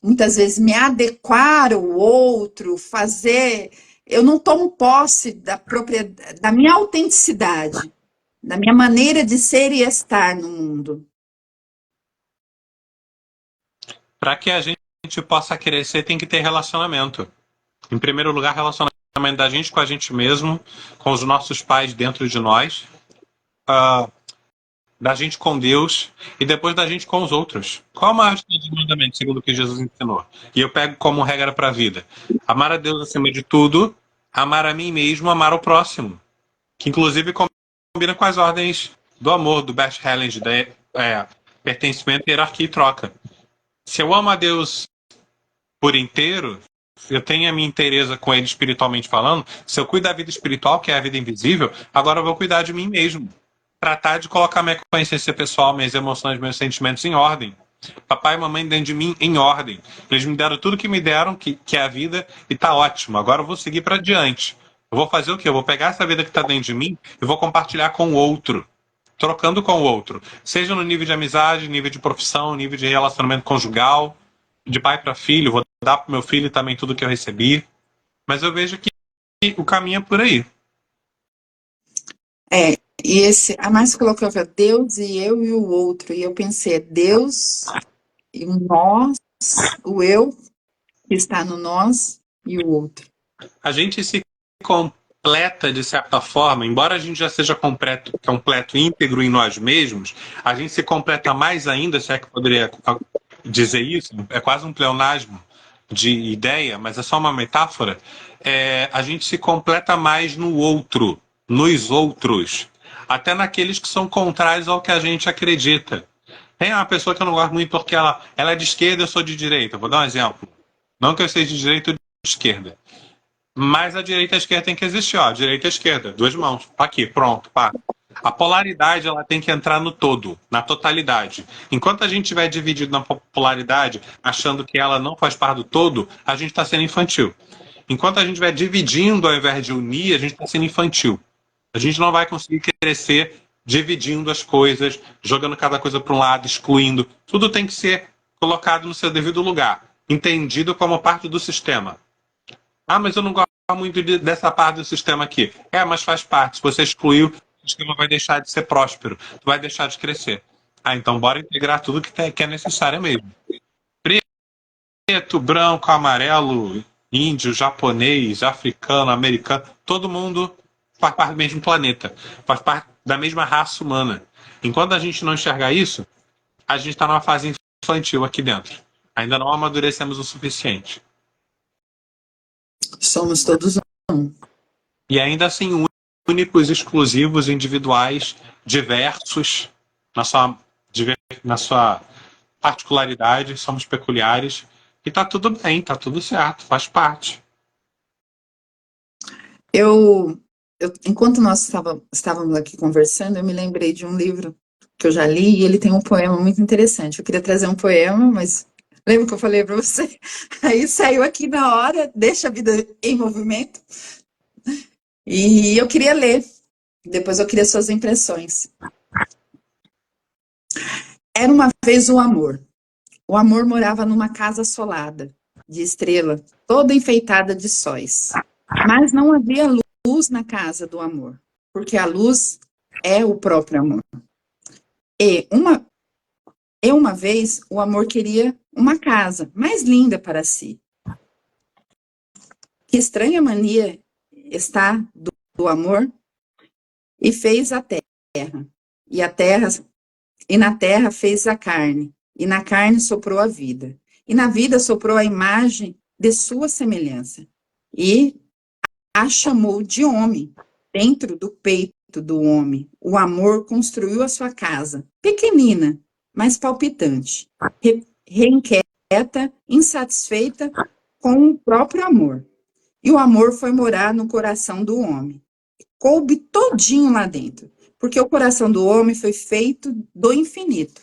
muitas vezes me adequar ao outro, fazer... Eu não tomo posse da minha autenticidade, da minha maneira de ser e estar no mundo. Para que a gente possa crescer, tem que ter relacionamento. Em primeiro lugar, relacionamento da gente com a gente mesmo, com os nossos pais dentro de nós, da gente com Deus e depois da gente com os outros. Qual é o maior mandamento, segundo o que Jesus ensinou? E eu pego como regra para a vida: amar a Deus acima de tudo, amar a mim mesmo, amar o próximo. Que inclusive combina com as ordens do amor, do Bert Hellinger, da pertencimento, hierarquia e troca. Se eu amo a Deus por inteiro, eu tenho a minha inteireza com ele espiritualmente falando, se eu cuido da vida espiritual, que é a vida invisível, agora eu vou cuidar de mim mesmo. Tratar de colocar minha consciência pessoal, minhas emoções, meus sentimentos em ordem. Papai e mamãe dentro de mim em ordem. Eles me deram tudo que me deram, que é a vida, e tá ótimo. Agora eu vou seguir para diante. Eu vou fazer o quê? Eu vou pegar essa vida que está dentro de mim e vou compartilhar com o outro. Trocando com o outro. Seja no nível de amizade, nível de profissão, nível de relacionamento conjugal, de pai para filho. Vou dar para meu filho também tudo que eu recebi. Mas eu vejo que o caminho é por aí. E a Márcia colocou Deus e eu e o outro. E eu pensei, Deus e o nós, o eu que está no nós e o outro. A gente se completa de certa forma, embora a gente já seja completo íntegro em nós mesmos, a gente se completa mais ainda, se é que poderia dizer isso, é quase um pleonasmo de ideia, mas é só uma metáfora, a gente se completa mais no outro, nos outros, até naqueles que são contrários ao que a gente acredita. Tem uma pessoa que eu não gosto muito porque ela é de esquerda, eu sou de direita. Vou dar um exemplo. Não que eu seja de direita ou de esquerda. Mas a direita e a esquerda tem que existir, ó. Direita e esquerda, duas mãos. Aqui, pronto, pá. A polaridade ela tem que entrar no todo, na totalidade. Enquanto a gente estiver dividido na polaridade, achando que ela não faz parte do todo, a gente está sendo infantil. Enquanto a gente estiver dividindo ao invés de unir, a gente está sendo infantil. A gente não vai conseguir crescer dividindo as coisas, jogando cada coisa para um lado, excluindo. Tudo tem que ser colocado no seu devido lugar, entendido como parte do sistema. Ah, mas eu não gosto muito dessa parte do sistema aqui. Mas faz parte. Se você excluiu, o sistema vai deixar de ser próspero, vai deixar de crescer. Então bora integrar tudo que é necessário mesmo. Preto, branco, amarelo, índio, japonês, africano, americano, todo mundo faz parte do mesmo planeta, faz parte da mesma raça humana. Enquanto a gente não enxergar isso, a gente está numa fase infantil aqui dentro. Ainda não amadurecemos o suficiente. Somos todos um. E ainda assim, únicos, exclusivos, individuais, diversos, na sua particularidades, somos peculiares, e tá tudo bem, tá tudo certo, faz parte. Enquanto nós estávamos aqui conversando, eu me lembrei de um livro que eu já li e ele tem um poema muito interessante. Eu queria trazer um poema, mas lembra que eu falei para você? Aí saiu aqui na hora, deixa a vida em movimento. E eu queria ler. Depois eu queria suas impressões. Era uma vez o amor. O amor morava numa casa assolada, de estrela, toda enfeitada de sóis. Mas não havia luz na casa do amor, porque a luz é o próprio amor. E uma vez o amor queria uma casa mais linda para si. Que estranha mania está do amor? E fez a terra. E na terra fez a carne. E na carne soprou a vida. E na vida soprou a imagem de sua semelhança. E a chamou de homem. Dentro do peito do homem, o amor construiu a sua casa, pequenina, mas palpitante, reinquieta, insatisfeita com o próprio amor. E o amor foi morar no coração do homem. Coube todinho lá dentro, porque o coração do homem foi feito do infinito.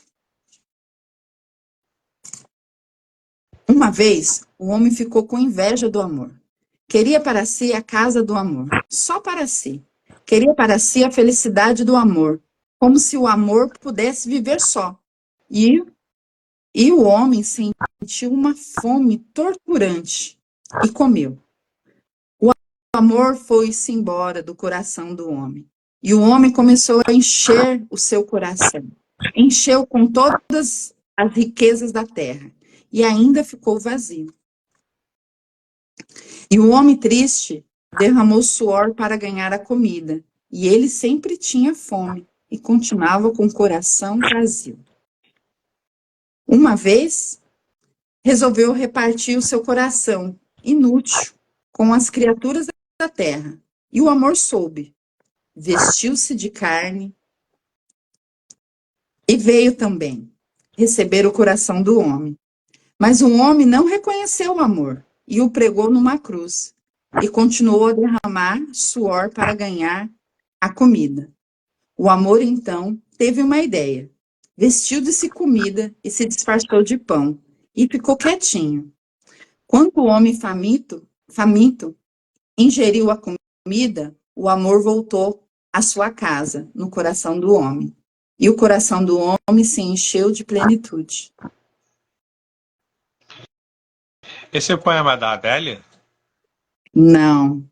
Uma vez, o homem ficou com inveja do amor. Queria para si a casa do amor, só para si. Queria para si a felicidade do amor, como se o amor pudesse viver só. E o homem sentiu uma fome torturante e comeu. O amor foi-se embora do coração do homem. E o homem começou a encher o seu coração. Encheu com todas as riquezas da terra. E ainda ficou vazio. E o homem triste derramou suor para ganhar a comida, e ele sempre tinha fome e continuava com o coração vazio. Uma vez, resolveu repartir o seu coração, inútil, com as criaturas da terra, e o amor soube. Vestiu-se de carne e veio também receber o coração do homem. Mas o homem não reconheceu o amor e o pregou numa cruz, e continuou a derramar suor para ganhar a comida. O amor, então, teve uma ideia. Vestiu-se de comida e se disfarçou de pão, e ficou quietinho. Quando o homem faminto ingeriu a comida, o amor voltou à sua casa, no coração do homem. E o coração do homem se encheu de plenitude. Esse é o poema da Adélia? Não.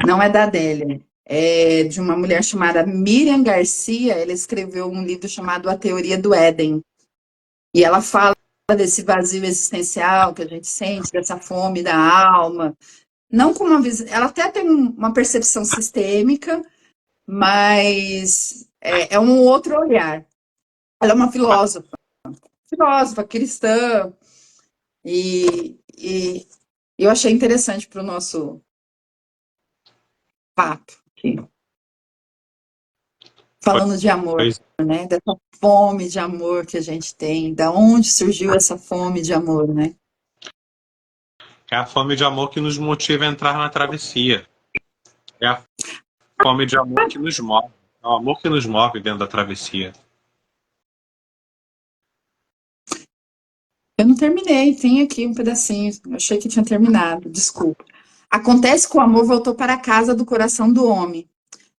Não é da Adélia. É de uma mulher chamada Miriam Garcia. Ela escreveu um livro chamado A Teoria do Éden. E ela fala desse vazio existencial que a gente sente, dessa fome da alma. Não com uma visão. Ela até tem uma percepção sistêmica, mas é um outro olhar. Ela é uma filósofa cristã. E eu achei interessante para o nosso papo aqui. Falando de amor, né? Dessa fome de amor que a gente tem. Da onde surgiu essa fome de amor, né? É a fome de amor que nos motiva a entrar na travessia. É a fome de amor que nos move. É o amor que nos move dentro da travessia. Eu não terminei, tem aqui um pedacinho. Eu achei que tinha terminado, desculpa. Acontece que o amor voltou para a casa do coração do homem,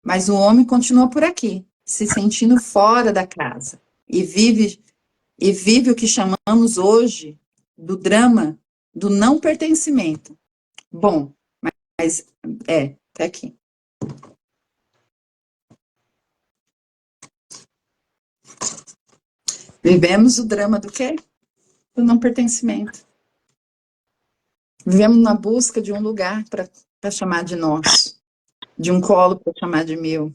mas o homem continua por aqui, se sentindo fora da casa, e vive o que chamamos hoje do drama do não pertencimento. Bom, mas tá aqui. Vivemos o drama do quê? Do não pertencimento. Vivemos na busca de um lugar para chamar de nosso, de um colo para chamar de meu.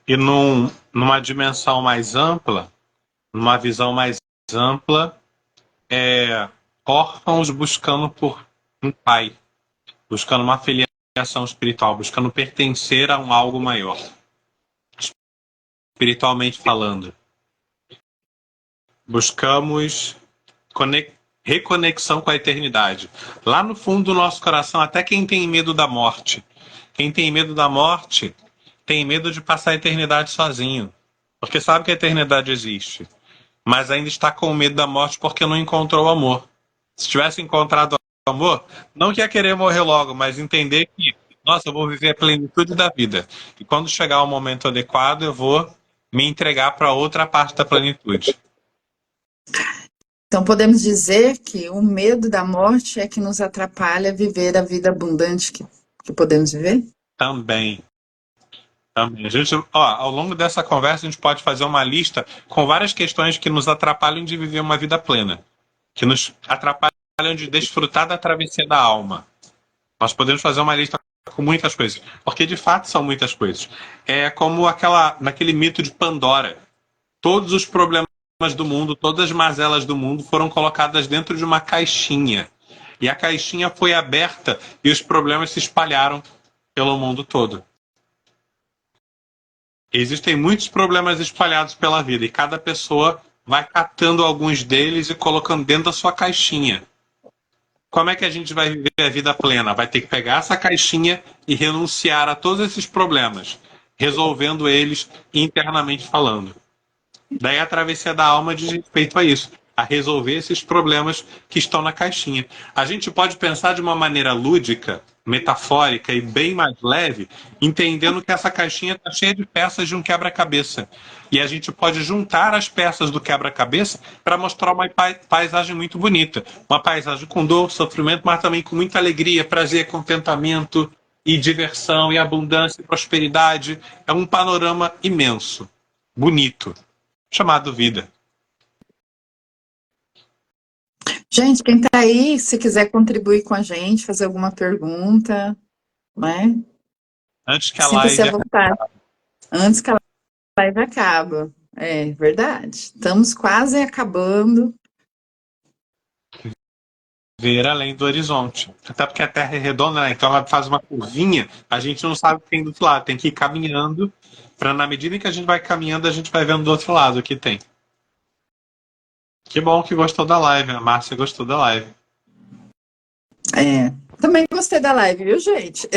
E numa dimensão mais ampla, numa visão mais ampla, órfãos buscando por um pai, buscando uma filiação espiritual, buscando pertencer a um algo maior. espiritualmente falando. Buscamos reconexão com a eternidade. Lá no fundo do nosso coração, até quem tem medo da morte. Quem tem medo da morte tem medo de passar a eternidade sozinho. Porque sabe que a eternidade existe. Mas ainda está com medo da morte porque não encontrou o amor. Se tivesse encontrado o amor, não que ia querer morrer logo, mas entender que, nossa, eu vou viver a plenitude da vida. E quando chegar o momento adequado, eu vou me entregar para outra parte da plenitude. Então, podemos dizer que o medo da morte é que nos atrapalha a viver a vida abundante que podemos viver? Também. A gente, ao longo dessa conversa, a gente pode fazer uma lista com várias questões que nos atrapalham de viver uma vida plena, que nos atrapalham de desfrutar da travessia da alma. Nós podemos fazer uma lista com muitas coisas, porque de fato são muitas coisas. É como naquele mito de Pandora. Todos os problemas do mundo, todas as mazelas do mundo foram colocadas dentro de uma caixinha. E a caixinha foi aberta e os problemas se espalharam pelo mundo todo. Existem muitos problemas espalhados pela vida e cada pessoa vai catando alguns deles e colocando dentro da sua caixinha. Como é que a gente vai viver a vida plena? Vai ter que pegar essa caixinha e renunciar a todos esses problemas, resolvendo eles internamente falando. Daí a travessia da alma diz respeito a isso, a resolver esses problemas que estão na caixinha. A gente pode pensar de uma maneira lúdica, metafórica e bem mais leve, entendendo que essa caixinha está cheia de peças de um quebra-cabeça. E a gente pode juntar as peças do quebra-cabeça para mostrar uma paisagem muito bonita. Uma paisagem com dor, sofrimento, mas também com muita alegria, prazer, contentamento e diversão e abundância e prosperidade. É um panorama imenso, bonito, chamado vida. Gente, quem está aí, se quiser contribuir com a gente, fazer alguma pergunta, né? Antes que a Sinta-se à live vontade. Antes que a live acabe. É verdade. Estamos quase acabando. ver além do horizonte. Até porque a Terra é redonda, né? Então ela faz uma curvinha, a gente não sabe o que tem do outro lado. Tem que ir caminhando, para na medida em que a gente vai caminhando, a gente vai vendo do outro lado o que tem. Que bom que gostou da live, a Márcia gostou da live. É. Também gostei da live, viu, gente?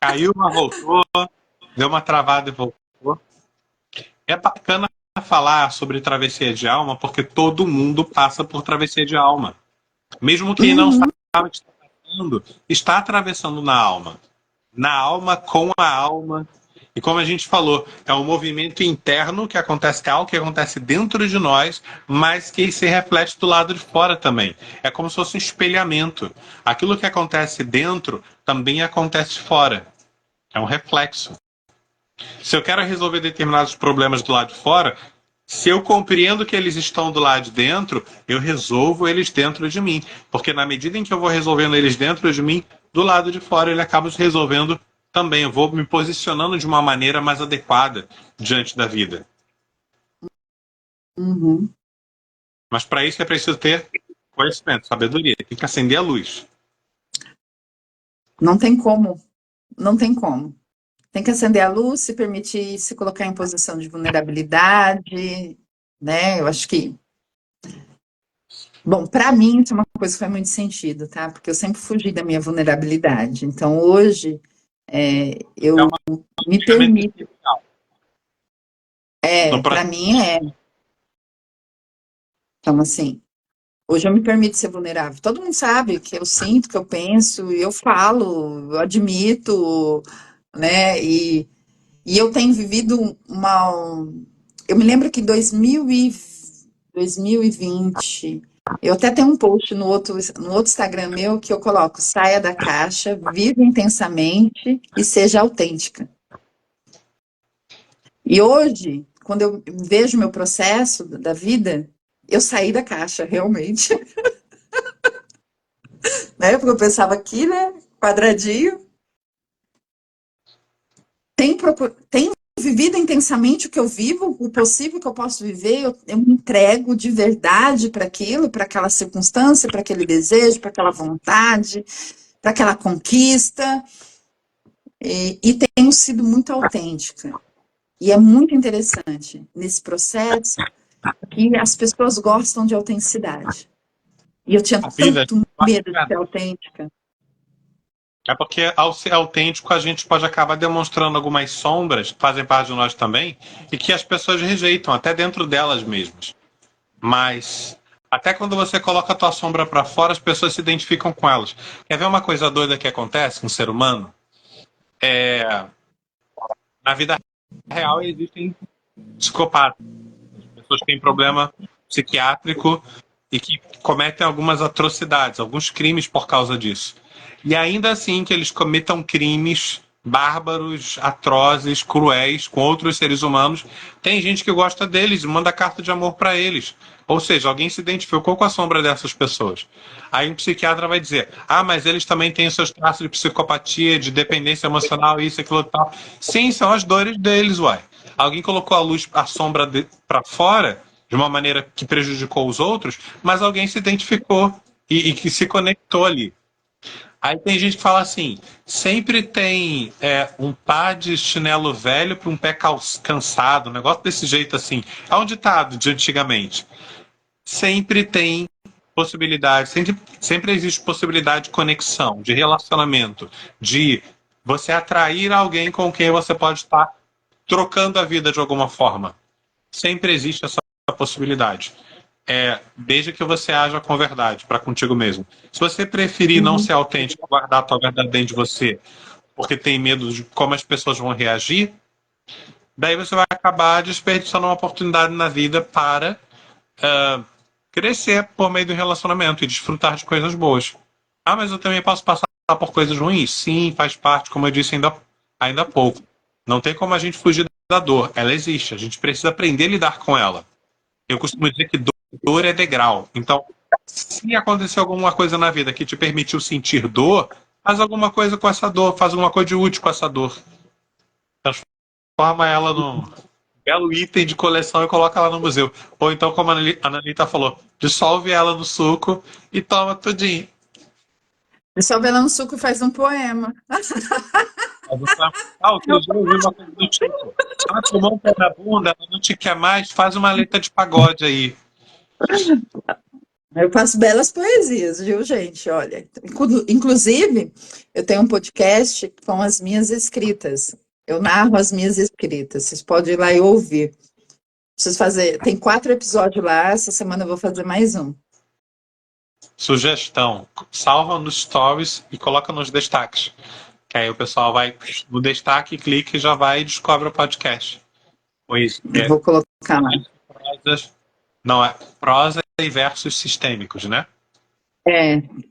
Caiu, mas voltou, deu uma travada e voltou. É bacana falar sobre travessia de alma, porque todo mundo passa por travessia de alma. Mesmo quem não sabe o que está passando, está atravessando na alma. Na alma, com a alma. E como a gente falou, é um movimento interno que acontece, é algo que acontece dentro de nós, mas que se reflete do lado de fora também. É como se fosse um espelhamento. Aquilo que acontece dentro também acontece fora. É um reflexo. Se eu quero resolver determinados problemas do lado de fora, se eu compreendo que eles estão do lado de dentro, eu resolvo eles dentro de mim. Porque na medida em que eu vou resolvendo eles dentro de mim, do lado de fora ele acaba se resolvendo também. Eu vou me posicionando de uma maneira mais adequada diante da vida. Uhum. Mas para isso é preciso ter conhecimento, sabedoria. Tem que acender a luz. Não tem como. Não tem como. Tem que acender a luz, se permitir se colocar em posição de vulnerabilidade, né? Eu acho que... Bom, para mim, isso é uma coisa que faz muito sentido, tá? Porque eu sempre fugi da minha vulnerabilidade. Então, hoje, eu me permito... para mim é... Então, assim, hoje eu me permito ser vulnerável. Todo mundo sabe que eu sinto, que eu penso, e eu falo, eu admito, né? E eu tenho vivido uma... Eu me lembro que em 2020, eu até tenho um post no outro Instagram meu que eu coloco: saia da caixa, viva intensamente e seja autêntica. E hoje, quando eu vejo meu processo da vida, eu saí da caixa, realmente. Né? Porque eu pensava aqui, né? Quadradinho. Tenho vivido intensamente o que eu vivo, o possível que eu posso viver, eu me entrego de verdade para aquilo, para aquela circunstância, para aquele desejo, para aquela vontade, para aquela conquista. e tenho sido muito autêntica. E é muito interessante nesse processo que as pessoas gostam de autenticidade. E eu tinha A vida tanto medo de ser autêntica. é porque, ao ser autêntico, a gente pode acabar demonstrando algumas sombras que fazem parte de nós também e que as pessoas rejeitam, até dentro delas mesmas. Mas até quando você coloca a tua sombra para fora, as pessoas se identificam com elas. Quer ver uma coisa doida que acontece com o ser humano? Na vida real existem psicopatas, pessoas que têm problema psiquiátrico e que cometem algumas atrocidades, alguns crimes por causa disso. E ainda assim que eles cometam crimes bárbaros, atrozes, cruéis com outros seres humanos, tem gente que gosta deles e manda carta de amor para eles. Ou seja, alguém se identificou com a sombra dessas pessoas. Aí um psiquiatra vai dizer: ah, mas eles também têm os seus traços de psicopatia, de dependência emocional, isso, aquilo e tal. Sim, são as dores deles, uai. Alguém colocou a luz, a sombra para fora de uma maneira que prejudicou os outros, mas alguém se identificou e que se conectou ali. Aí tem gente que fala assim: sempre tem um par de chinelo velho para um pé cansado, um negócio desse jeito assim. É um ditado de antigamente. Sempre tem possibilidade, sempre existe possibilidade de conexão, de relacionamento, de você atrair alguém com quem você pode estar trocando a vida de alguma forma. Sempre existe essa possibilidade. Desde que você haja com verdade para contigo mesmo. Se você preferir não ser autêntico, guardar a tua verdade dentro de você, porque tem medo de como as pessoas vão reagir, daí você vai acabar desperdiçando uma oportunidade na vida para crescer por meio do relacionamento e desfrutar de coisas boas. Ah, mas eu também posso passar por coisas ruins? Sim, faz parte, como eu disse ainda há pouco. Não tem como a gente fugir da dor. Ela existe. A gente precisa aprender a lidar com ela. Eu costumo dizer que dor é degrau. Então, se aconteceu alguma coisa na vida que te permitiu sentir dor, faz alguma coisa com essa dor, faz alguma coisa de útil com essa dor. Transforma ela num belo item de coleção e coloca ela no museu. Ou então, como a Analita falou, dissolve ela no suco e toma tudinho. Dissolve ela no suco e faz um poema. Outro dia eu ouvi uma coisa do tipo: ah, tomou um pé na bunda, ela não te quer mais, faz uma letra de pagode aí. Eu faço belas poesias, viu, gente? Olha, inclusive, eu tenho um podcast com as minhas escritas. Eu narro as minhas escritas. Vocês podem ir lá e ouvir. Preciso fazer. Tem 4 episódios lá. Essa semana eu vou fazer mais um. Sugestão: salva nos stories e coloca nos destaques. Que aí o pessoal vai no destaque, clica e já vai e descobre o podcast. Pois Vou colocar lá. Não, é prosa e versos sistêmicos, né?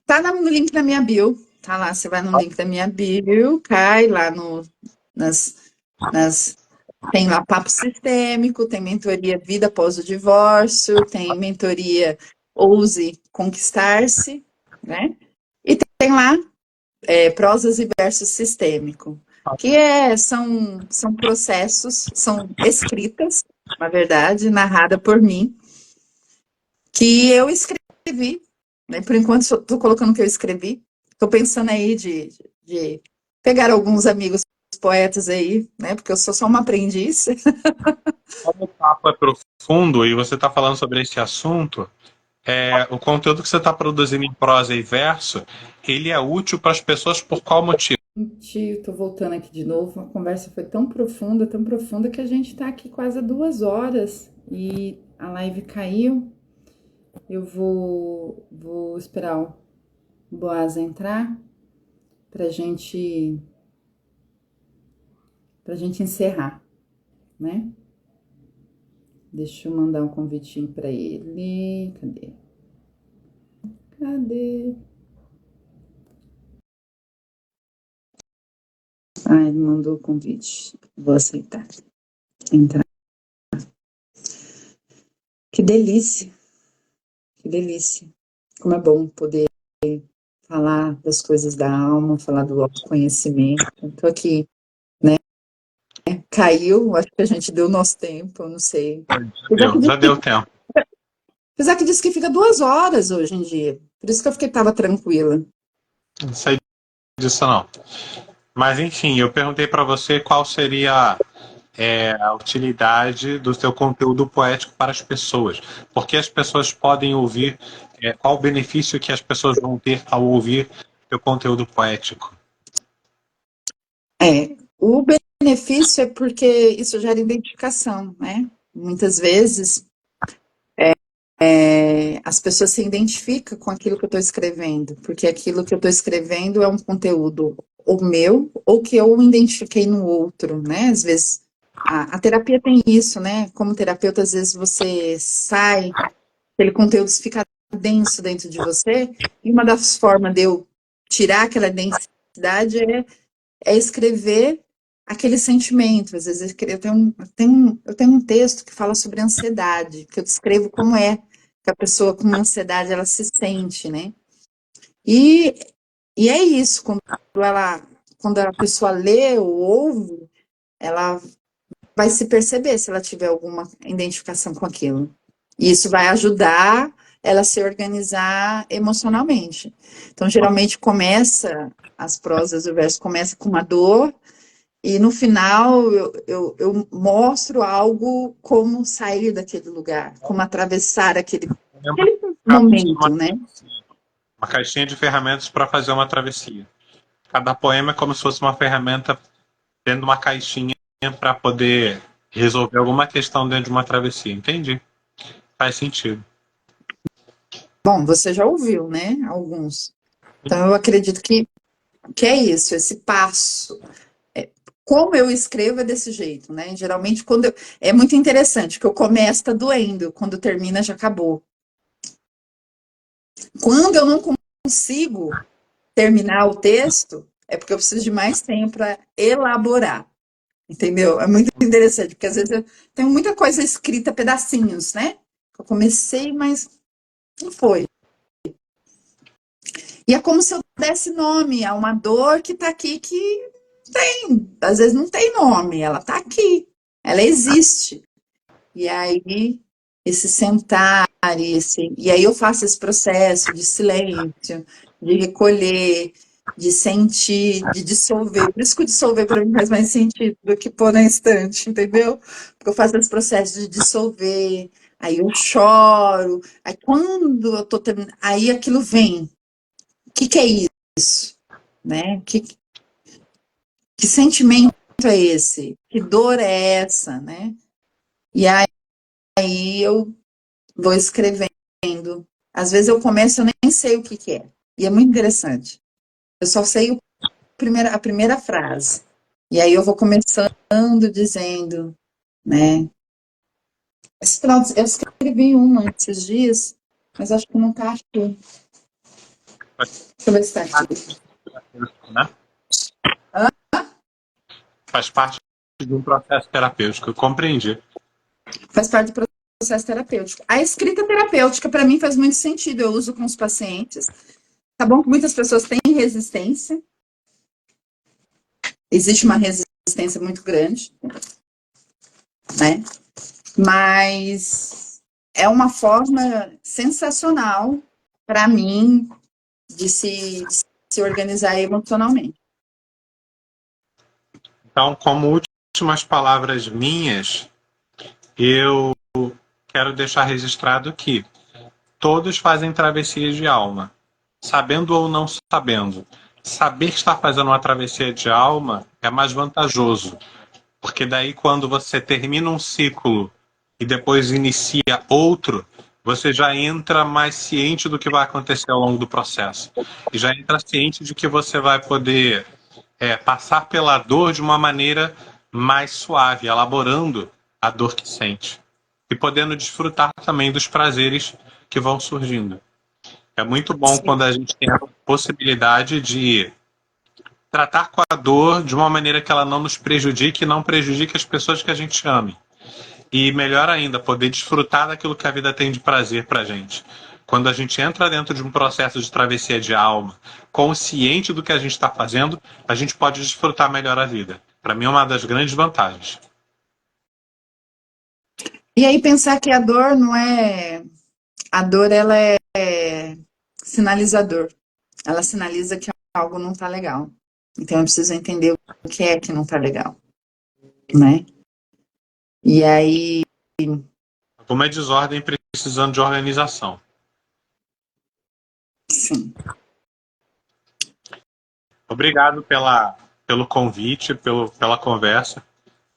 Tá no link da minha bio. Tá lá, você vai no link da minha bio, cai lá tem lá papo sistêmico, tem mentoria vida após o divórcio, tem mentoria ouse conquistar-se, né? E tem lá prosas e versos sistêmico, que são processos, são escritas, na verdade, narrada por mim, que eu escrevi, né? Por enquanto estou colocando que eu escrevi, estou pensando aí de pegar alguns amigos poetas aí, né? Porque eu sou só uma aprendiz. Como o papo é profundo e você está falando sobre esse assunto, o conteúdo que você está produzindo em prosa e verso, ele é útil para as pessoas por qual motivo? Estou voltando aqui de novo. A conversa foi tão profunda que a gente está aqui quase 2 horas e a live caiu. Eu vou esperar o Boaz entrar para gente encerrar, né? Deixa eu mandar um convitinho para ele. Cadê? Ele mandou o convite. Vou aceitar. Entrar. Que delícia. Que delícia. Como é bom poder falar das coisas da alma, falar do autoconhecimento. Estou aqui, né? Caiu, acho que a gente deu nosso tempo, eu não sei. Já deu tempo. Apesar que disse que fica 2 horas hoje em dia. Por isso que eu estava tranquila. Não sei disso, não. Mas enfim, eu perguntei para você qual seria a utilidade do seu conteúdo poético para as pessoas. Porque as pessoas podem ouvir, qual o benefício que as pessoas vão ter ao ouvir seu conteúdo poético? O benefício é porque isso gera identificação, né? Muitas vezes as pessoas se identificam com aquilo que eu estou escrevendo, porque aquilo que eu estou escrevendo é um conteúdo ou meu, ou que eu identifiquei no outro, né? Às vezes a terapia tem isso, né? Como terapeuta, às vezes você sai, aquele conteúdo fica denso dentro de você, e uma das formas de eu tirar aquela densidade é escrever aquele sentimento. Às vezes eu tenho um texto que fala sobre ansiedade, que eu descrevo como é que a pessoa com ansiedade ela se sente, né? E, e é isso, quando a pessoa lê ou ouve, ela vai se perceber se ela tiver alguma identificação com aquilo. E isso vai ajudar ela a se organizar emocionalmente. Então, geralmente as prosas, o verso começa com uma dor, e no final eu mostro algo como sair daquele lugar, como atravessar aquele momento, né? Uma caixinha de ferramentas para fazer uma travessia. Cada poema é como se fosse uma ferramenta dentro de uma caixinha para poder resolver alguma questão dentro de uma travessia. Entendi. Faz sentido. Bom, você já ouviu, né? Alguns. Então eu acredito que é isso, esse passo. Como eu escrevo é desse jeito, né? Geralmente é muito interessante, que eu começo tá doendo, quando termina já acabou. Quando eu não consigo terminar o texto, é porque eu preciso de mais tempo para elaborar, entendeu? É muito interessante, porque às vezes eu tenho muita coisa escrita, pedacinhos, né? Eu comecei, mas não foi. E é como se eu desse nome a uma dor que está aqui, que às vezes não tem nome, ela está aqui, ela existe. E aí, esse sentar, e aí eu faço esse processo de silêncio, de recolher, de sentir, de dissolver. Por isso que o dissolver para mim faz mais sentido do que pôr na estante, entendeu? Porque eu faço esse processo de dissolver, aí eu choro, aí quando eu tô terminando, aí aquilo vem. O que é isso? Né? Que sentimento é esse? Que dor é essa, né? E aí eu vou escrevendo. Às vezes eu começo e eu nem sei o que é. E é muito interessante. Eu só sei a primeira frase. E aí eu vou começando dizendo, né? Eu escrevi uma esses dias, mas acho que não está aqui. Deixa eu ver se está aqui. Né? Faz parte de um processo terapêutico. Eu compreendi. Faz parte do processo terapêutico. A escrita terapêutica, para mim, faz muito sentido. Eu uso com os pacientes. Tá bom que muitas pessoas têm resistência. Existe uma resistência muito grande, né? Mas é uma forma sensacional para mim de se organizar emocionalmente. Então, como últimas palavras minhas, eu quero deixar registrado que todos fazem travessias de alma, sabendo ou não sabendo. Saber que está fazendo uma travessia de alma é mais vantajoso, porque daí quando você termina um ciclo e depois inicia outro, você já entra mais ciente do que vai acontecer ao longo do processo. E já entra ciente de que você vai poder passar pela dor de uma maneira mais suave, elaborando a dor que sente. E podendo desfrutar também dos prazeres que vão surgindo. É muito bom quando a gente tem a possibilidade de tratar com a dor de uma maneira que ela não nos prejudique e não prejudique as pessoas que a gente ame. E melhor ainda, poder desfrutar daquilo que a vida tem de prazer pra gente. Quando a gente entra dentro de um processo de travessia de alma, consciente do que a gente está fazendo, a gente pode desfrutar melhor a vida. Para mim é uma das grandes vantagens. E aí pensar que a dor não é... A dor, ela é sinalizador. Ela sinaliza que algo não está legal. Então eu preciso entender o que é que não tá legal, né? E aí, Alguma desordem precisando de organização. sim. Obrigado pelo convite, pela conversa.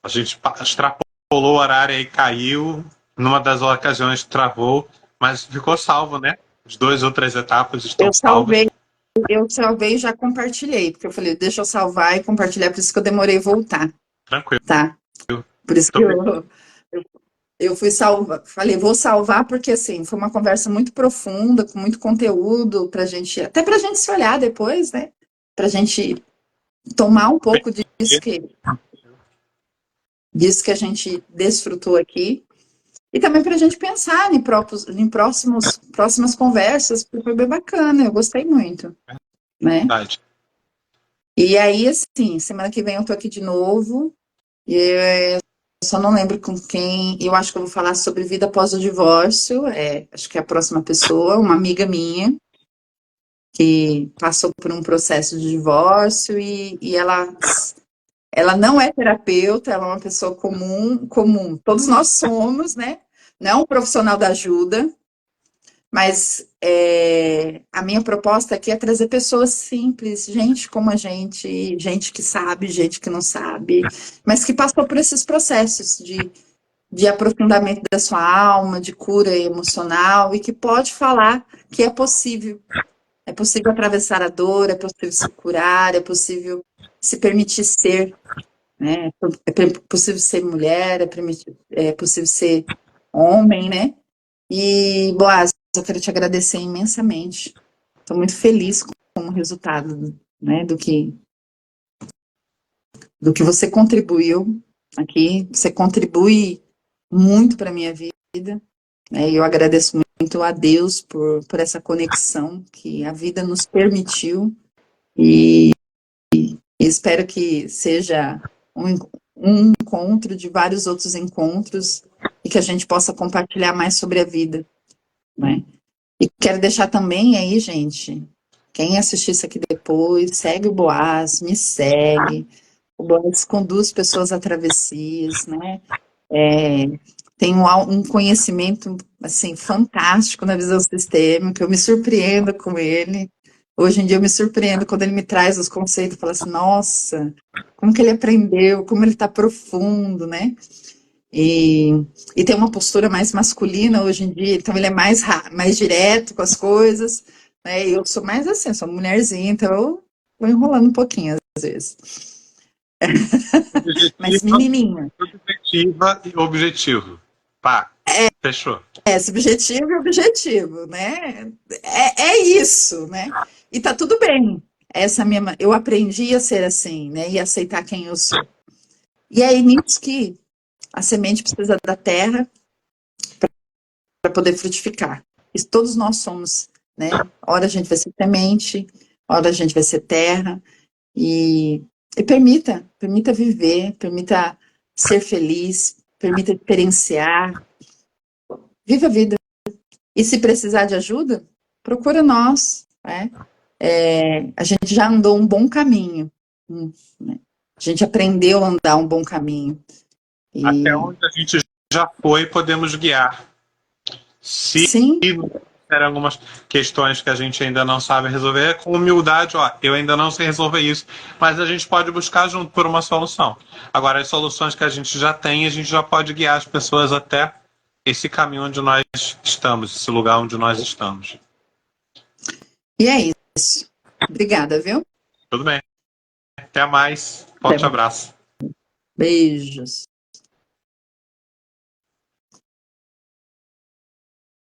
A gente extrapolou o horário e caiu. Numa das ocasiões travou, mas ficou salvo, né? As 2 ou 3 etapas estão Eu salvas. salvei, eu salvei e já compartilhei, porque eu falei, deixa eu salvar e compartilhar, por isso que eu demorei a voltar, Tranquilo. tá? Por isso que Muito eu fui salvar, falei, vou salvar, porque assim, foi uma conversa muito profunda, com muito conteúdo pra gente, até pra gente se olhar depois, né? Pra gente tomar um pouco disso que a gente desfrutou aqui. E também para a gente pensar em próximas conversas, porque foi bem bacana, eu gostei muito, né? verdade. E aí, assim, semana que vem eu tô aqui de novo, e eu só não lembro com quem, eu acho que eu vou falar sobre vida após o divórcio, acho que é a próxima pessoa, uma amiga minha, que passou por um processo de divórcio e ela não é terapeuta, ela é uma pessoa comum, todos nós somos, né? Não é um profissional da ajuda, mas a minha proposta aqui é trazer pessoas simples, gente como a gente que sabe, gente que não sabe, mas que passou por esses processos de aprofundamento da sua alma, de cura emocional, e que pode falar que é possível. É possível atravessar a dor, é possível se curar, é possível se permitir ser, né? É possível ser mulher, é possível ser homem, né? E, Boaz, eu quero te agradecer imensamente. Estou muito feliz com o resultado, né, do que você contribuiu aqui. Você contribui muito para a minha vida, né? E eu agradeço muito a Deus por essa conexão que a vida nos permitiu e espero que seja um encontro de vários outros encontros e que a gente possa compartilhar mais sobre a vida, né? E quero deixar também aí, gente, quem assistir isso aqui depois, segue o Boaz, me segue. O Boaz conduz pessoas a travessias, né? Tem um conhecimento, assim, fantástico na visão sistêmica, eu me surpreendo com ele. Hoje em dia eu me surpreendo quando ele me traz os conceitos, eu falo assim, nossa, como que ele aprendeu, como ele está profundo, né? E, e tem uma postura mais masculina hoje em dia, então ele é mais direto com as coisas, né? E eu sou mais assim, eu sou mulherzinha, então eu vou enrolando um pouquinho às vezes. Mas menininha. Subjetiva e objetivo. Pá, fechou. Subjetivo e objetivo, né? É isso, né? E tá tudo bem. Eu aprendi a ser assim, né? E aceitar quem eu sou. E é nisso que a semente precisa da terra para poder frutificar. E todos nós somos, né? Ora a gente vai ser semente, ora a gente vai ser terra. E permita viver, permita ser feliz, permita experienciar. Viva a vida. E se precisar de ajuda, procura nós, né? A gente já andou um bom caminho, né? A gente aprendeu a andar um bom caminho. Até onde a gente já foi, podemos guiar. Se Sim, tiver algumas questões que a gente ainda não sabe resolver, com humildade, ó, eu ainda não sei resolver isso, mas a gente pode buscar junto por uma solução. Agora, as soluções que a gente já tem, a gente já pode guiar as pessoas até esse caminho onde nós estamos, esse lugar onde nós estamos. e é isso. Obrigada, viu? Tudo bem. Até mais. Forte abraço. Beijos.